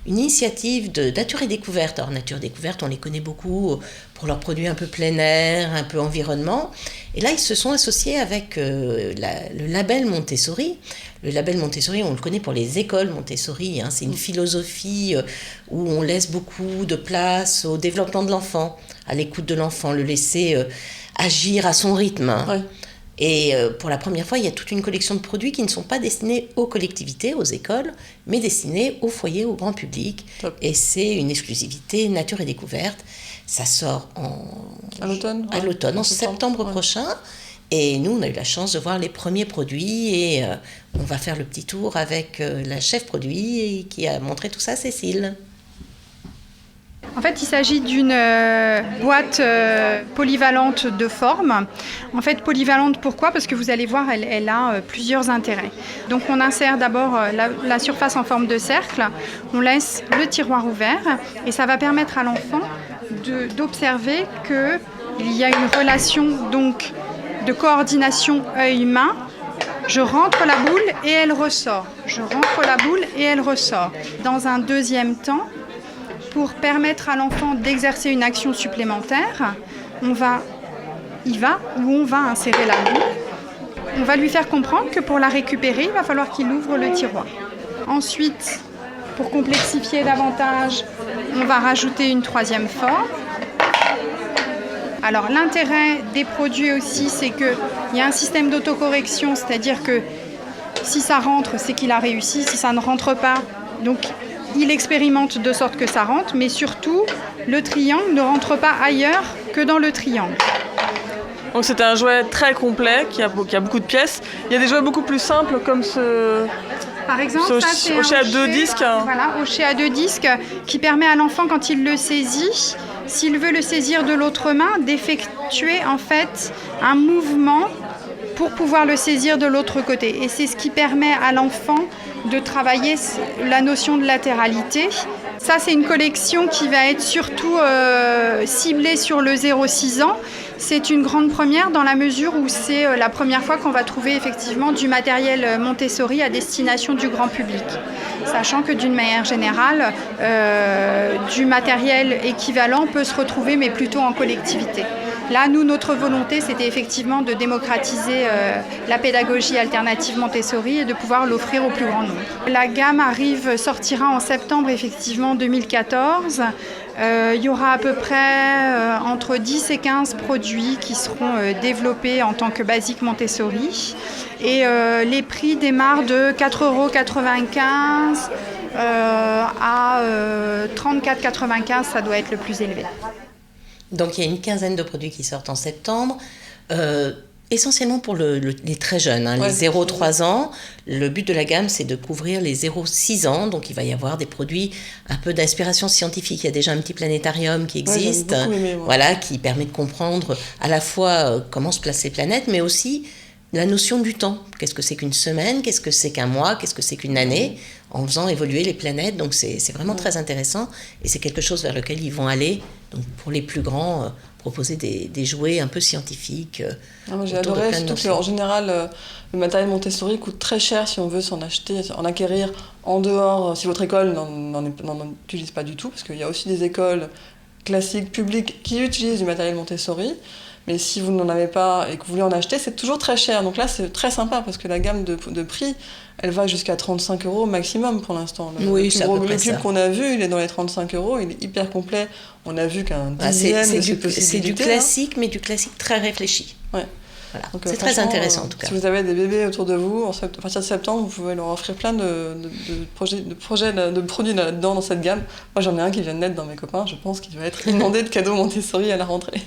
initiative de Nature et Découverte. Alors Nature et Découverte, on les connaît beaucoup pour leurs produits un peu plein air, un peu environnement. Et là, ils se sont associés avec le label Montessori. Le label Montessori, on le connaît pour les écoles Montessori. C'est une philosophie où on laisse beaucoup de place au développement de l'enfant, à l'écoute de l'enfant, le laisser agir à son rythme. Ouais. Et pour la première fois, il y a toute une collection de produits qui ne sont pas destinés aux collectivités, aux écoles, mais destinés aux foyers, au grand public. Top. Et c'est une exclusivité Nature et Découverte. Ça sort à l'automne, en septembre prochain. Et nous, on a eu la chance de voir les premiers produits et on va faire le petit tour avec la chef produit qui a montré tout ça, Cécile. En fait, il s'agit d'une boîte polyvalente de forme. En fait, polyvalente, pourquoi ? Parce que vous allez voir, elle a plusieurs intérêts. Donc, on insère d'abord la surface en forme de cercle. On laisse le tiroir ouvert et ça va permettre à l'enfant d'observer qu'il y a une relation donc, de coordination œil-main. Je rentre la boule et elle ressort. Je rentre la boule et elle ressort. Dans un deuxième temps, pour permettre à l'enfant d'exercer une action supplémentaire, on va insérer la boule. On va lui faire comprendre que pour la récupérer, il va falloir qu'il ouvre le tiroir. Ensuite, pour complexifier davantage, on va rajouter une troisième forme. Alors l'intérêt des produits aussi, c'est qu'il y a un système d'autocorrection, c'est-à-dire que si ça rentre, c'est qu'il a réussi, si ça ne rentre pas, donc il expérimente de sorte que ça rentre, mais surtout, le triangle ne rentre pas ailleurs que dans le triangle. Donc c'est un jouet très complet, qui a beaucoup de pièces. Il y a des jouets beaucoup plus simples comme ce... Par exemple, ça c'est hochet à 2 disques. Voilà, hochet à 2 disques qui permet à l'enfant, quand il le saisit, s'il veut le saisir de l'autre main, d'effectuer en fait un mouvement pour pouvoir le saisir de l'autre côté. Et c'est ce qui permet à l'enfant de travailler la notion de latéralité. Ça, c'est une collection qui va être surtout ciblée sur le 0-6 ans. C'est une grande première dans la mesure où c'est la première fois qu'on va trouver effectivement du matériel Montessori à destination du grand public. Sachant que d'une manière générale, du matériel équivalent peut se retrouver, mais plutôt en collectivité. Là, nous, notre volonté, c'était effectivement de démocratiser la pédagogie alternative Montessori et de pouvoir l'offrir au plus grand nombre. La gamme sortira en septembre, effectivement, 2014. Il y aura à peu près entre 10 et 15 produits qui seront développés en tant que basique Montessori. Et les prix démarrent de 4,95 € à 34,95 €, ça doit être le plus élevé. Donc il y a une quinzaine de produits qui sortent en septembre, essentiellement pour les très jeunes, les 0-3 ans. Le but de la gamme, c'est de couvrir les 0-6 ans, donc il va y avoir des produits un peu d'inspiration scientifique. Il y a déjà un petit planétarium qui existe, qui permet de comprendre à la fois comment se placent les planètes, mais aussi la notion du temps. Qu'est-ce que c'est qu'une semaine? Qu'est-ce que c'est qu'un mois? Qu'est-ce que c'est qu'une année? En faisant évoluer les planètes. Donc c'est vraiment très intéressant. Et c'est quelque chose vers lequel ils vont aller. Donc pour les plus grands, proposer des jouets un peu scientifiques. Moi j'ai adoré, surtout qu'en général, le matériel Montessori coûte très cher si on veut s'en acheter, en acquérir en dehors, si votre école n'en utilise pas du tout, parce qu'il y a aussi des écoles classiques, publiques, qui utilisent du matériel Montessori. Mais si vous n'en avez pas et que vous voulez en acheter, c'est toujours très cher. Donc là, c'est très sympa parce que la gamme de prix, elle va jusqu'à 35 € maximum pour l'instant. Oui, c'est à peu près le cube ça. qu'on a vu, il est dans les 35 €. Il est hyper complet. On a vu qu'un dixième de ces possibilités. C'est du classique, mais du classique très réfléchi. Ouais. Voilà. Donc, c'est très intéressant en tout cas. Si vous avez des bébés autour de vous, à partir de septembre, vous pouvez leur offrir plein de produits là-dedans dans cette gamme. Moi, j'en ai un qui vient de naître dans mes copains. Je pense qu'il va être inondé de cadeaux Montessori à la rentrée.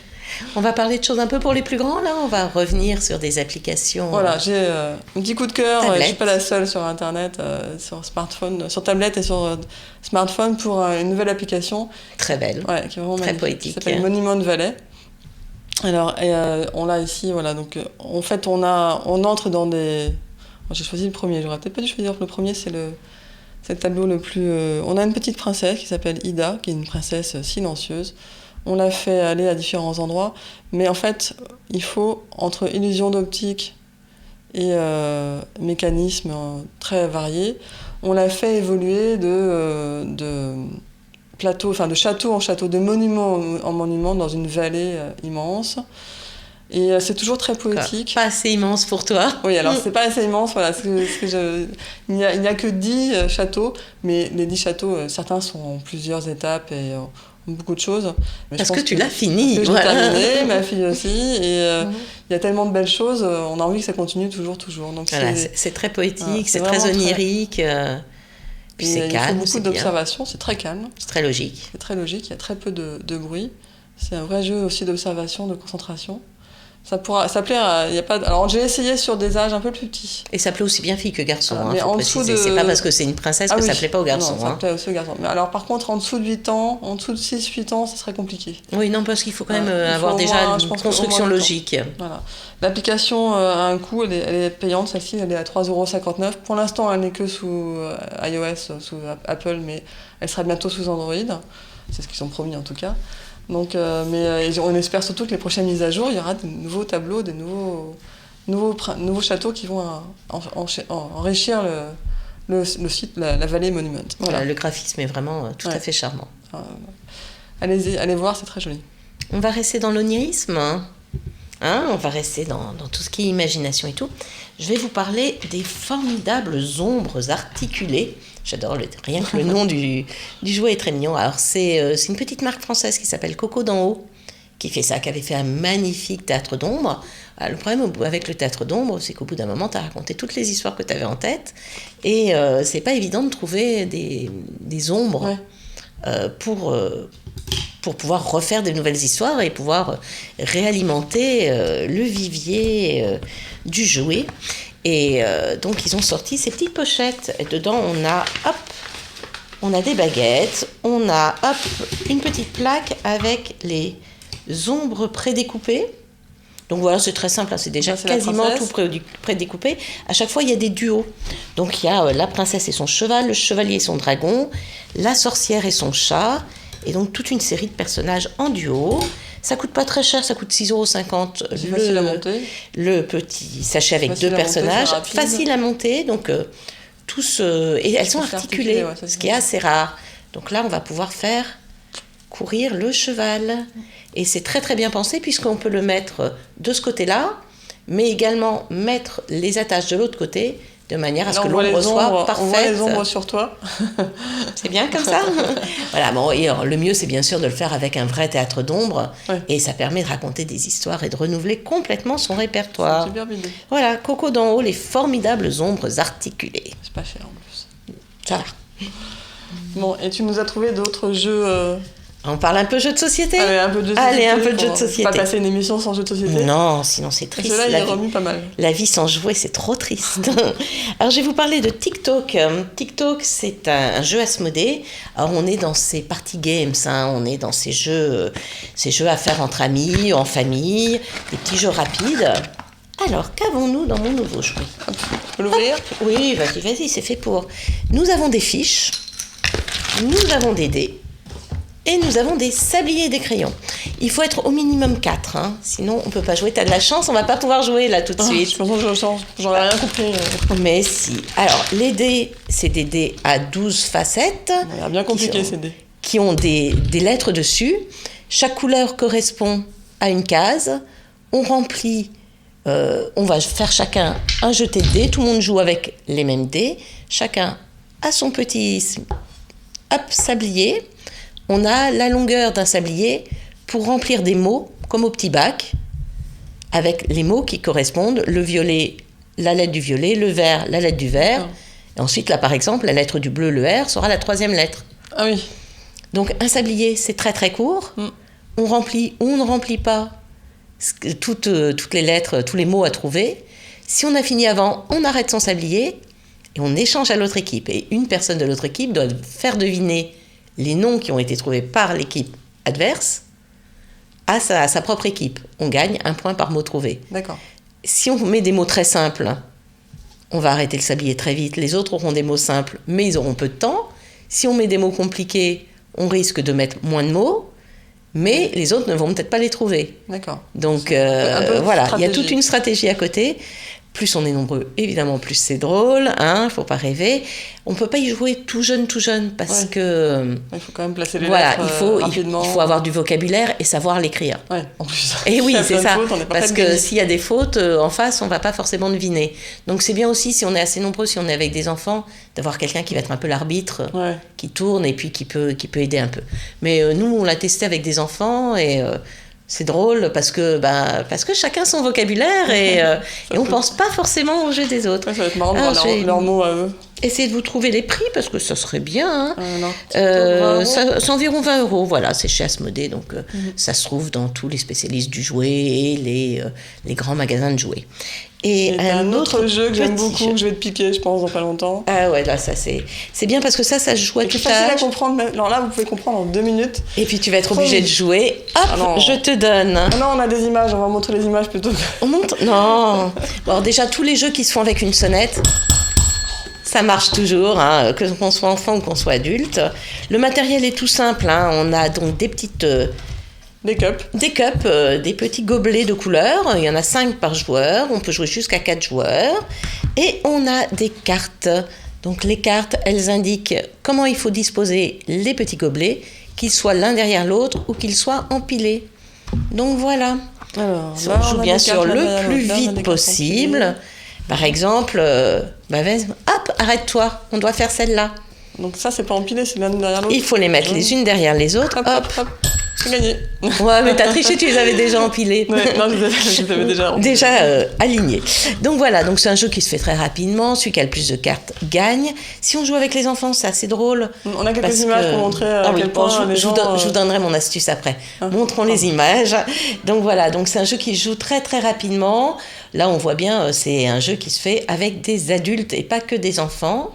On va parler de choses un peu pour les plus grands, là. On va revenir sur des applications. Voilà, j'ai un petit coup de cœur. Tablette. Je ne suis pas la seule sur Internet, sur smartphone, sur tablette et sur smartphone pour une nouvelle application. Très belle. Ouais, qui est vraiment très magnifique, poétique. Qui s'appelle Monument Valley. Alors, on l'a ici, voilà. Donc, en fait, on entre dans des. J'ai choisi le premier. J'aurais peut-être pas dû choisir le premier. C'est le tableau le plus. On a une petite princesse qui s'appelle Ida, qui est une princesse silencieuse. On l'a fait aller à différents endroits, mais en fait, il faut, entre illusions d'optique et mécanismes très variés, on l'a fait évoluer de plateau, enfin de château en château, de monument en monument dans une vallée immense. Et c'est toujours très poétique. Pas assez immense pour toi. Oui, alors c'est pas assez immense, voilà. Il n'y a que 10 châteaux, mais les 10 châteaux, certains sont en plusieurs étapes et beaucoup de choses. Mais parce que tu l'as fini. J'ai terminé, ma fille aussi, et il y a tellement de belles choses, on a envie que ça continue toujours. Donc voilà, c'est très poétique, c'est très onirique. Puis c'est calme. Il faut beaucoup d'observation, c'est très calme. C'est très logique. C'est très logique, il y a très peu de bruit. C'est un vrai jeu aussi d'observation, de concentration. Ça plaît à, y a pas. Alors j'ai essayé sur des âges un peu plus petits. Et ça plaît aussi bien filles que garçons. Mais en dessous de. C'est pas parce que c'est une princesse que ça plaît pas aux garçons. Non, ça plaît aussi aux garçons. Mais alors par contre, en dessous de 8 ans, en dessous de 6-8 ans, ça serait compliqué. Oui, non, parce qu'il faut quand même avoir déjà une construction logique. Voilà. L'application a un coût, elle est payante, celle-ci, elle est à 3,59 €. Pour l'instant, elle n'est que sous iOS, sous Apple, mais elle sera bientôt sous Android. C'est ce qu'ils ont promis en tout cas. Donc, mais on espère surtout que les prochaines mises à jour, il y aura de nouveaux tableaux, des nouveaux châteaux qui vont enrichir le site, la vallée Monument. Voilà, le graphisme est vraiment tout à fait charmant. Allez voir, c'est très joli. On va rester dans l'onirisme, on va rester dans tout ce qui est imagination et tout. Je vais vous parler des formidables ombres articulées. J'adore rien que le nom du jouet est très mignon. Alors c'est une petite marque française qui s'appelle Coco d'en haut qui fait ça, qui avait fait un magnifique théâtre d'ombre. Le problème avec le théâtre d'ombre, c'est qu'au bout d'un moment, tu as raconté toutes les histoires que tu avais en tête et c'est pas évident de trouver des ombres pour pouvoir refaire de nouvelles histoires et pouvoir réalimenter le vivier du jouet. Et donc ils ont sorti ces petites pochettes et dedans on a des baguettes, on a une petite plaque avec les ombres prédécoupées. Donc voilà, c'est très simple, c'est déjà quasiment tout prédécoupé. À chaque fois, il y a des duos. Donc il y a la princesse et son cheval, le chevalier et son dragon, la sorcière et son chat, et donc toute une série de personnages en duo. Ça coûte pas très cher, ça coûte 6,50 €. C'est facile à monter. Le petit sachet avec deux personnages, facile à monter, donc tous et elles sont articulées, ce qui est assez rare. Donc là, on va pouvoir faire courir le cheval. Et c'est très très bien pensé puisqu'on peut le mettre de ce côté-là, mais également mettre les attaches de l'autre côté, de manière à ce que l'ombre soit parfaite. On voit les ombres sur toi. C'est bien comme ça. Voilà, bon, et alors, le mieux, c'est bien sûr de le faire avec un vrai théâtre d'ombre. Ouais. Et ça permet de raconter des histoires et de renouveler complètement son répertoire. C'est super bien. Voilà, Coco d'en haut, les formidables ombres articulées. C'est pas cher en plus. Ça va. Bon, et tu nous as trouvé d'autres jeux... On parle un peu jeu de société. Allez, un peu de jeu de société. Allez, un peu de jeu de société. Pas passer une émission sans jeu de société. Non, sinon c'est triste. Celui-là, il remue pas mal. La vie sans jouer, c'est trop triste. Alors, je vais vous parler de TikTok. TikTok, c'est un jeu Asmodée. Alors, on est dans ces party games, on est dans ces jeux à faire entre amis, en famille, des petits jeux rapides. Alors, qu'avons-nous dans mon nouveau jouet? On peut l'ouvrir? Oui, vas-y, c'est fait pour. Nous avons des fiches, nous avons des dés, et nous avons des sabliers et des crayons. Il faut être au minimum 4, hein, sinon on ne peut pas jouer. T'as de la chance, on ne va pas pouvoir jouer là tout de suite. Je pense que j'ai la chance, j'en ai rien compris. Mais si. Alors, les dés, c'est des dés à 12 facettes. C'est bien compliqué ces dés. Qui ont des lettres dessus. Chaque couleur correspond à une case. On remplit, on va faire chacun un jeté de dés. Tout le monde joue avec les mêmes dés. Chacun a son petit sablier. On a la longueur d'un sablier pour remplir des mots, comme au petit bac, avec les mots qui correspondent. Le violet, la lettre du violet, le vert, la lettre du vert. Et ensuite, là, par exemple, la lettre du bleu, le R, sera la 3e lettre. Ah oui. Donc, un sablier, c'est très, très court. On remplit ou on ne remplit pas toutes les lettres, tous les mots à trouver. Si on a fini avant, on arrête son sablier et on échange à l'autre équipe. Et une personne de l'autre équipe doit faire deviner les noms qui ont été trouvés par l'équipe adverse à sa propre équipe. On gagne 1 point par mot trouvé. D'accord. Si on met des mots très simples, on va arrêter le sablier très vite. Les autres auront des mots simples, mais ils auront peu de temps. Si on met des mots compliqués, on risque de mettre moins de mots, mais les autres ne vont peut-être pas les trouver. D'accord. Donc voilà, il y a toute une stratégie à côté. Plus on est nombreux, évidemment, plus c'est drôle, hein, faut pas rêver. On peut pas y jouer tout jeune, parce que... Il faut quand même placer les voilà, lettres il faut avoir du vocabulaire et savoir l'écrire. Ouais, en plus. Et oui, c'est ça, fautes, parce que s'il y a des fautes, en face, on va pas forcément deviner. Donc c'est bien aussi, si on est assez nombreux, si on est avec des enfants, d'avoir quelqu'un qui va être un peu l'arbitre, qui tourne et puis qui peut aider un peu. Mais nous, on l'a testé avec des enfants et... c'est drôle parce que chacun son vocabulaire et on pense pas forcément au jeu des autres. Ouais, ça va être marrant de voir leurs mots à eux. Essayez de vous trouver les prix parce que ça serait bien. C'est environ 20 €. Voilà, c'est chez Asmodée, donc ça se trouve dans tous les spécialistes du jouet et les grands magasins de jouets. Et un autre jeu que j'aime beaucoup, que je vais te piquer, je pense, dans pas longtemps. Ah ouais, là, ça c'est bien parce que ça se joue à tout âge. C'est facile à comprendre. Alors là, vous pouvez comprendre en 2 minutes. Et puis tu vas être obligé de jouer. Hop, je te donne. Ah non, on a des images, on va montrer les images plutôt. On montre? Non. Bon, alors déjà, tous les jeux qui se font avec une sonnette, ça marche toujours, hein, que qu'on soit enfant ou qu'on soit adulte. Le matériel est tout simple, hein. On a donc des petites... Des cups. Des cups, des petits gobelets de couleur. Il y en a 5 par joueur. On peut jouer jusqu'à 4 joueurs. Et on a des cartes. Donc les cartes, elles indiquent comment il faut disposer les petits gobelets, qu'ils soient l'un derrière l'autre ou qu'ils soient empilés. Donc voilà. Alors, on joue bien sûr le plus vite possible. Par exemple, hop, arrête-toi, on doit faire celle-là. Donc ça, c'est pas empilé, c'est l'un derrière l'autre. Il faut les mettre les unes derrière les autres. Hop. C'est gagné. Ouais, mais t'as triché, tu les avais déjà empilés. Ouais, non, je les avais déjà empilés. Déjà alignés. Donc voilà, donc c'est un jeu qui se fait très rapidement. Celui qui a le plus de cartes gagne. Si on joue avec les enfants, c'est assez drôle. On a quelques images pour montrer à quel point les gens... Je vous donnerai mon astuce après. Montrons les images. Donc voilà, donc c'est un jeu qui se joue très très rapidement. Là, on voit bien, c'est un jeu qui se fait avec des adultes et pas que des enfants.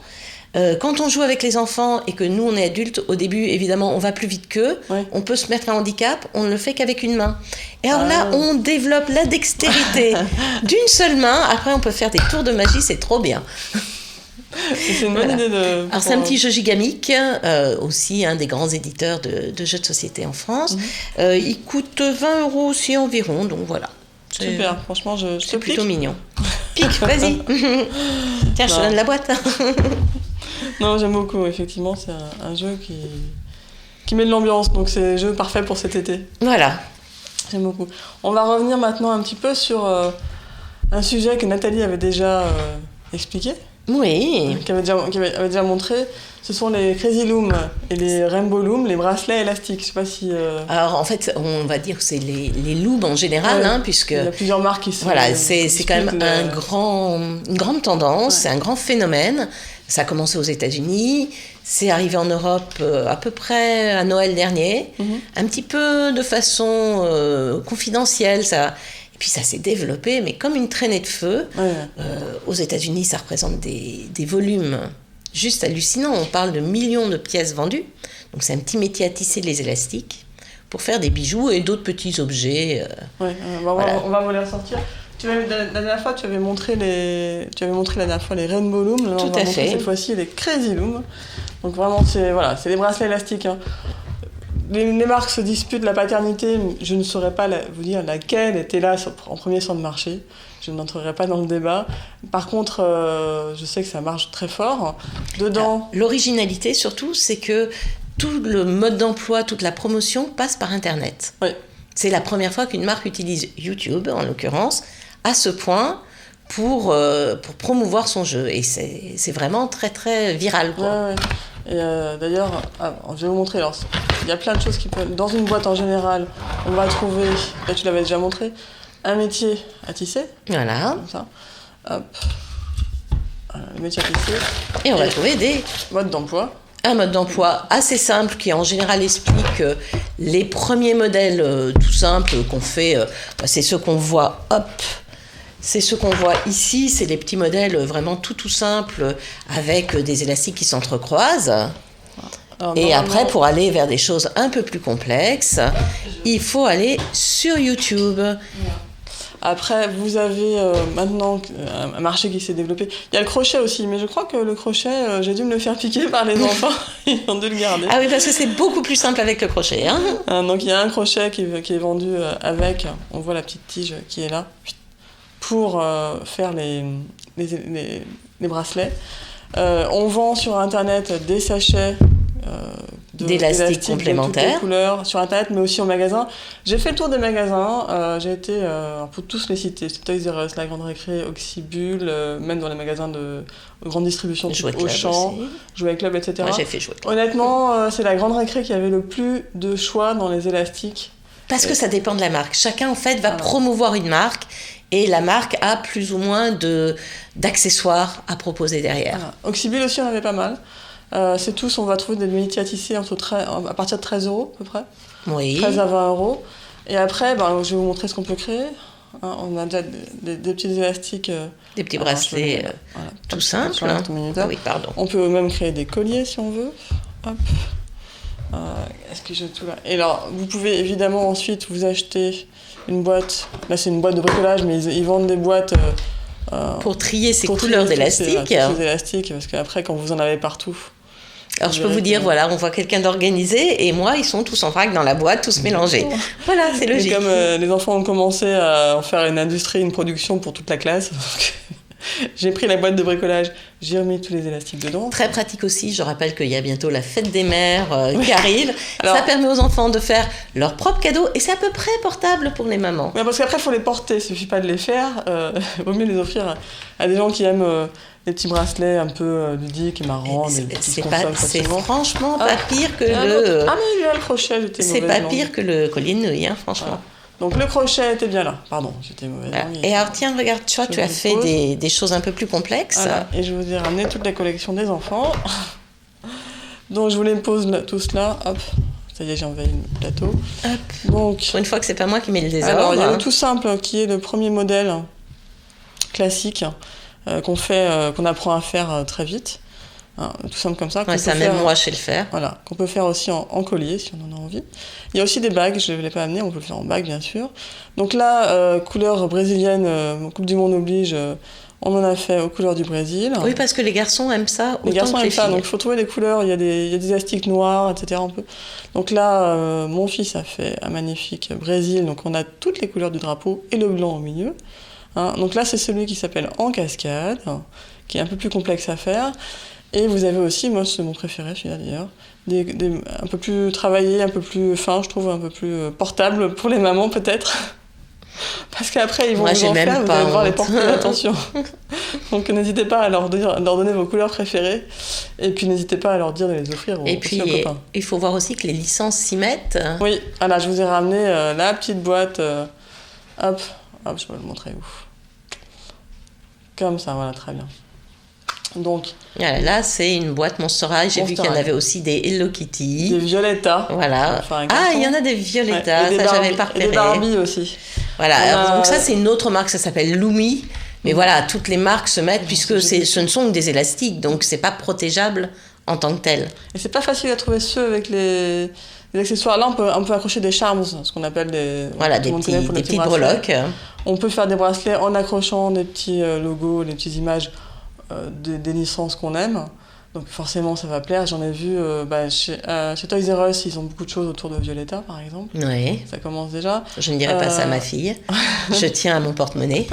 Quand on joue avec les enfants et que nous on est adultes, au début évidemment on va plus vite qu'eux, on peut se mettre un handicap, on ne le fait qu'avec une main. Et alors là on développe la dextérité d'une seule main, après on peut faire des tours de magie, c'est trop bien. C'est une bonne idée de... Alors c'est un petit jeu gigamique, aussi un des grands éditeurs de jeux de société en France. Il coûte 20 € aussi environ, donc voilà. Super, franchement c'est plutôt mignon. Pique, vas-y. Tiens, je te donne la boîte. Non, j'aime beaucoup, effectivement, c'est un jeu qui met de l'ambiance, donc c'est un jeu parfait pour cet été. Voilà. J'aime beaucoup. On va revenir maintenant un petit peu sur un sujet que Nathalie avait déjà expliqué. Oui. Qui avait déjà montré. Ce sont les Crazy Loom et les Rainbow Loom, les bracelets élastiques. Je sais pas si... Alors en fait, on va dire que c'est les looms en général, hein, puisque... Il y a plusieurs marques qui sont... Voilà, c'est quand même une grande tendance, c'est un grand phénomène. Ça a commencé aux États-Unis, c'est arrivé en Europe à peu près à Noël dernier, un petit peu de façon confidentielle, ça... Et puis ça s'est développé, mais comme une traînée de feu. Aux États-Unis, ça représente des volumes juste hallucinants. On parle de millions de pièces vendues. Donc c'est un petit métier à tisser les élastiques pour faire des bijoux et d'autres petits objets. On va vous les ressortir. La dernière fois, tu avais montré la dernière fois les Rainbow Loom. Là, Tout on va à montrer fait. cette fois-ci les Crazy Loom. Donc vraiment, c'est des bracelets élastiques. Hein. Les marques se disputent la paternité. Je ne saurais pas vous dire laquelle était là en premier sur le marché. Je n'entrerai pas dans le débat. Par contre, je sais que ça marche très fort. Dedans... L'originalité, surtout, c'est que tout le mode d'emploi, toute la promotion passe par Internet. Oui. C'est la première fois qu'une marque utilise YouTube, en l'occurrence, à ce point pour promouvoir son jeu. Et c'est vraiment très, très viral, quoi. Ouais. Et d'ailleurs, je vais vous montrer. Alors, il y a plein de choses qui peuvent... Dans une boîte, en général, on va trouver... Là, tu l'avais déjà montré. Un métier à tisser. Voilà. Comme ça. Hop. Voilà, le métier à tisser. Et on va trouver des modes d'emploi. Un mode d'emploi assez simple qui en général explique les premiers modèles tout simples qu'on fait. C'est ceux qu'on voit, c'est ceux qu'on voit ici. C'est les petits modèles vraiment tout simples avec des élastiques qui s'entrecroisent. Et après, pour aller vers des choses un peu plus complexes, il faut aller sur YouTube. Après, vous avez maintenant un marché qui s'est développé. Il y a le crochet aussi, mais je crois que le crochet, j'ai dû me le faire piquer par les enfants. Ils ont dû le garder. Ah oui, parce que c'est beaucoup plus simple avec le crochet. Hein. Donc il y a un crochet qui est vendu avec, on voit la petite tige qui est là, pour faire les bracelets. On vend sur Internet des sachets d'élastiques complémentaires. De toutes les couleurs, sur Internet, mais aussi en magasin. J'ai fait le tour des magasins, j'ai été, pour tous les citer, Toys R Us, La Grande Récré, Oxybul, même dans les magasins de grande distribution, type Auchan, Jouet Club, etc. Moi, j'ai fait Jouet Club. Honnêtement, c'est La Grande Récré qui avait le plus de choix dans les élastiques. Parce que ça dépend de la marque. Chacun, en fait, va promouvoir une marque et la marque a plus ou moins d'accessoires à proposer derrière. Voilà. Oxybul aussi, on avait pas mal. C'est tous, on va trouver des métiers à tisser à partir de 13 € à peu près. Oui. 13 à 20 €. Et après, je vais vous montrer ce qu'on peut créer. On a déjà des petits élastiques. Des petits bracelets tout simples. Oui, pardon. On peut même créer des colliers si on veut. Hop. Est-ce que j'ai tout là? Et alors, vous pouvez évidemment ensuite vous acheter une boîte. Là, c'est une boîte de bricolage, mais ils vendent des boîtes. Pour trier ces couleurs d'élastiques. Ces élastiques, parce qu'après, quand vous en avez partout. Alors, je peux vous dire, voilà, on voit quelqu'un d'organisé et moi, ils sont tous en vrac dans la boîte, tous mélangés. Voilà, c'est logique. Et comme les enfants ont commencé à en faire une industrie, une production pour toute la classe, j'ai pris la boîte de bricolage, j'ai remis tous les élastiques dedans. Très pratique aussi, je rappelle qu'il y a bientôt la fête des mères qui arrive. Alors, ça permet aux enfants de faire leurs propres cadeaux et c'est à peu près portable pour les mamans. Mais parce qu'après, il faut les porter, il ne suffit pas de les faire. Il vaut mieux les offrir à des gens qui aiment des petits bracelets un peu ludiques et marrants. C'est franchement pas pire que le... Ah mais il y a le crochet, j'étais mauvaise langue. C'est pas pire que le collier de nouilles, hein, franchement. Voilà. Donc le crochet était bien là, pardon, j'étais mauvaise langue. Et alors tiens, regarde, tu vois, tu as fait des choses un peu plus complexes. Voilà. Et je vous ai ramené toute la collection des enfants. Donc je vous les pose tout cela, hop. Ça y est, j'ai envahi le plateau. Hop. Donc, pour une fois que c'est pas moi qui mets le désordre. Alors il y a le tout simple qui est le premier modèle classique qu'on apprend à faire très vite. Tout simple comme ça. Ouais, ça même moi je sais le faire. Voilà, qu'on peut faire aussi en collier si on en a envie. Il y a aussi des bagues, je ne l'ai pas amené, on peut le faire en bague bien sûr. Donc là, couleur brésilienne, Coupe du Monde oblige, on en a fait aux couleurs du Brésil. Oui, parce que les garçons aiment ça. Les garçons aiment ça, donc il faut trouver des couleurs, il y a des élastiques noirs, etc. Donc là, mon fils a fait un magnifique Brésil, donc on a toutes les couleurs du drapeau et le blanc au milieu. Donc là, c'est celui qui s'appelle En Cascade, qui est un peu plus complexe à faire. Et vous avez aussi, moi c'est mon préféré celui-là d'ailleurs, un peu plus travaillé, un peu plus fin, je trouve, un peu plus portable pour les mamans peut-être. Parce qu'après ils vont vous en faire, vous allez devoir les porter, attention. Donc n'hésitez pas à leur donner vos couleurs préférées, et puis n'hésitez pas à leur dire de les offrir aux copains. Il faut voir aussi que les licences s'y mettent. Oui, voilà, je vous ai ramené la petite boîte, hop, je vais le montrer où. Comme ça, voilà, très bien. Donc, là, c'est une boîte Monster High. J'ai vu qu'il y en avait aussi des Hello Kitty. Des Violetta. Voilà. Il y en a des Violetta, ça j'avais pas repéré. Et des Barbie aussi. Voilà, donc ça c'est une autre marque, ça s'appelle Lumi. Mais voilà, toutes les marques se mettent puisque ce ne sont que des élastiques, donc c'est pas protégeable en tant que tel. Et c'est pas facile à trouver ceux avec les accessoires. Là, on peut accrocher des charms, ce qu'on appelle des... Voilà, des petites breloques. On peut faire des bracelets en accrochant des petits logos, des petites images des licences qu'on aime. Donc forcément, ça va plaire. J'en ai vu chez Toys R Us, ils ont beaucoup de choses autour de Violetta, par exemple. Oui. Ça commence déjà. Je ne dirai pas ça à ma fille. Je tiens à mon porte-monnaie.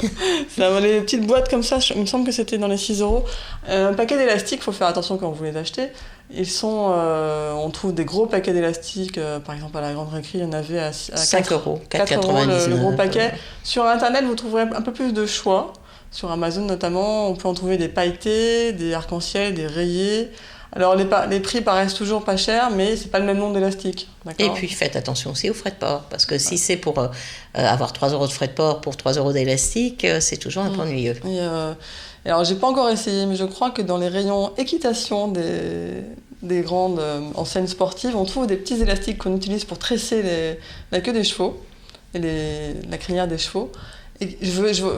Les petites boîtes comme ça, il me semble que c'était dans les 6 €. Un paquet d'élastiques, il faut faire attention quand vous les achetez. On trouve des gros paquets d'élastiques, par exemple à la Grande Récré, il y en avait à 5 €, 4 4,99 € le gros paquet. Sur Internet, vous trouverez un peu plus de choix. Sur Amazon notamment, on peut en trouver des pailletés, des arcs-en-ciel, des rayés. Alors les prix paraissent toujours pas chers, mais c'est pas le même nombre d'élastiques. Et puis faites attention aussi aux frais de port, parce que si c'est pour avoir 3 € de frais de port pour 3 € d'élastique, c'est toujours un peu ennuyeux. Et alors j'ai pas encore essayé, mais je crois que dans les rayons équitation des grandes enseignes sportives, on trouve des petits élastiques qu'on utilise pour tresser la queue des chevaux et la crinière des chevaux. Et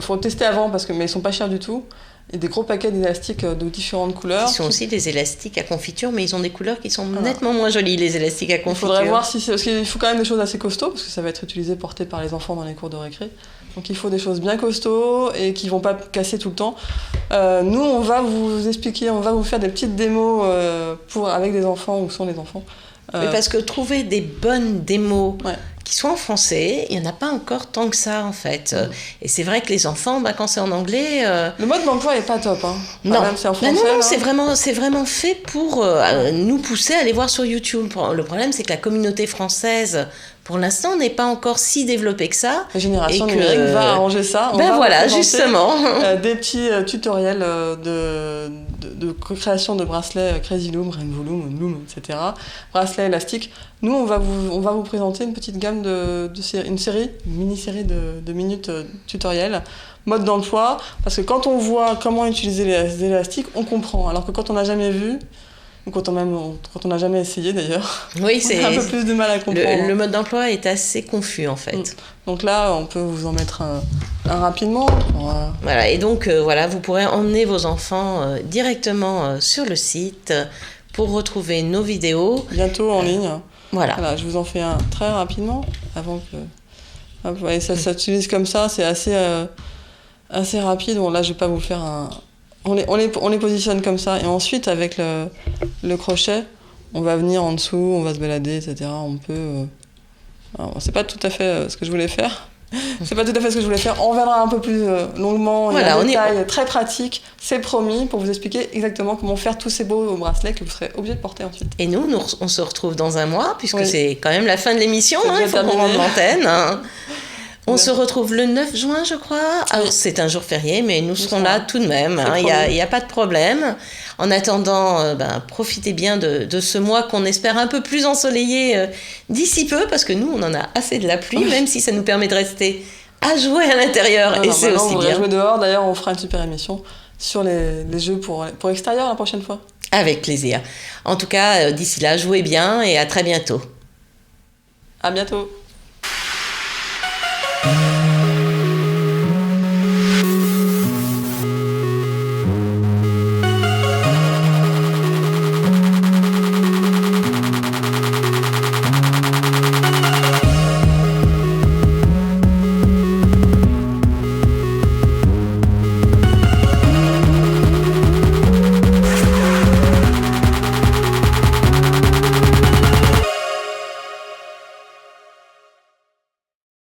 faut tester avant mais ils sont pas chers du tout. Et des gros paquets d'élastiques de différentes couleurs. Ils sont aussi des élastiques à confiture, mais ils ont des couleurs qui sont nettement moins jolies, les élastiques à confiture. Il faudrait voir parce qu'il faut quand même des choses assez costauds, parce que ça va être utilisé, porté par les enfants dans les cours de récré. Donc il faut des choses bien costauds et qui vont pas casser tout le temps. Nous, on va vous expliquer, on va vous faire des petites démos avec des enfants, où sont les enfants. Oui, parce que trouver des bonnes démos qui soient en français, il n'y en a pas encore tant que ça en fait. Et c'est vrai que les enfants, quand c'est en anglais... Le mode d'emploi n'est pas top. Hein. Non, même c'est en français, non, c'est vraiment fait pour nous pousser à aller voir sur YouTube. Le problème, c'est que la communauté française, pour l'instant, n'est pas encore si développée que ça. La génération numérique va arranger ça. Justement. Des petits tutoriels de création de bracelets Crazy Loom, Rainbow Loom, Loom, etc. Bracelets élastiques. Nous, on va vous présenter une petite gamme une mini-série de minutes tutoriels, mode d'emploi, parce que quand on voit comment utiliser les élastiques, on comprend. Alors que quand on n'a jamais vu, ou quand on n'a jamais essayé d'ailleurs, on a un peu plus de mal à comprendre. Le mode d'emploi est assez confus en fait. Donc là, on peut vous en mettre un rapidement. Voilà, et donc vous pourrez emmener vos enfants directement sur le site pour retrouver nos vidéos. Bientôt en ligne. Voilà. Je vous en fais un très rapidement avant que. Ça s'utilise comme ça, c'est assez rapide. Bon, là, je vais pas vous faire un. On les positionne comme ça, et ensuite avec le crochet, on va venir en dessous, on va se balader, etc. On peut. C'est pas tout à fait ce que je voulais faire. C'est pas tout à fait ce que je voulais faire. On reviendra un peu plus longuement. Il y a un détail très pratique, c'est promis, pour vous expliquer exactement comment faire tous ces beaux bracelets que vous serez obligé de porter ensuite. Et nous, on se retrouve dans un mois, puisque c'est quand même la fin de l'émission. Il faut qu'on rende l'antenne. On se retrouve le 9 juin, je crois. Alors, c'est un jour férié, mais nous serons là tout de même. Il n'y a pas de problème. En attendant, profitez bien de ce mois qu'on espère un peu plus ensoleillé d'ici peu, parce que nous, on en a assez de la pluie, même si ça nous permet de rester à jouer à l'intérieur. Et c'est aussi bien. On va jouer dehors. D'ailleurs, on fera une super émission sur les jeux pour extérieur la prochaine fois. Avec plaisir. En tout cas, d'ici là, jouez bien et à très bientôt. À bientôt.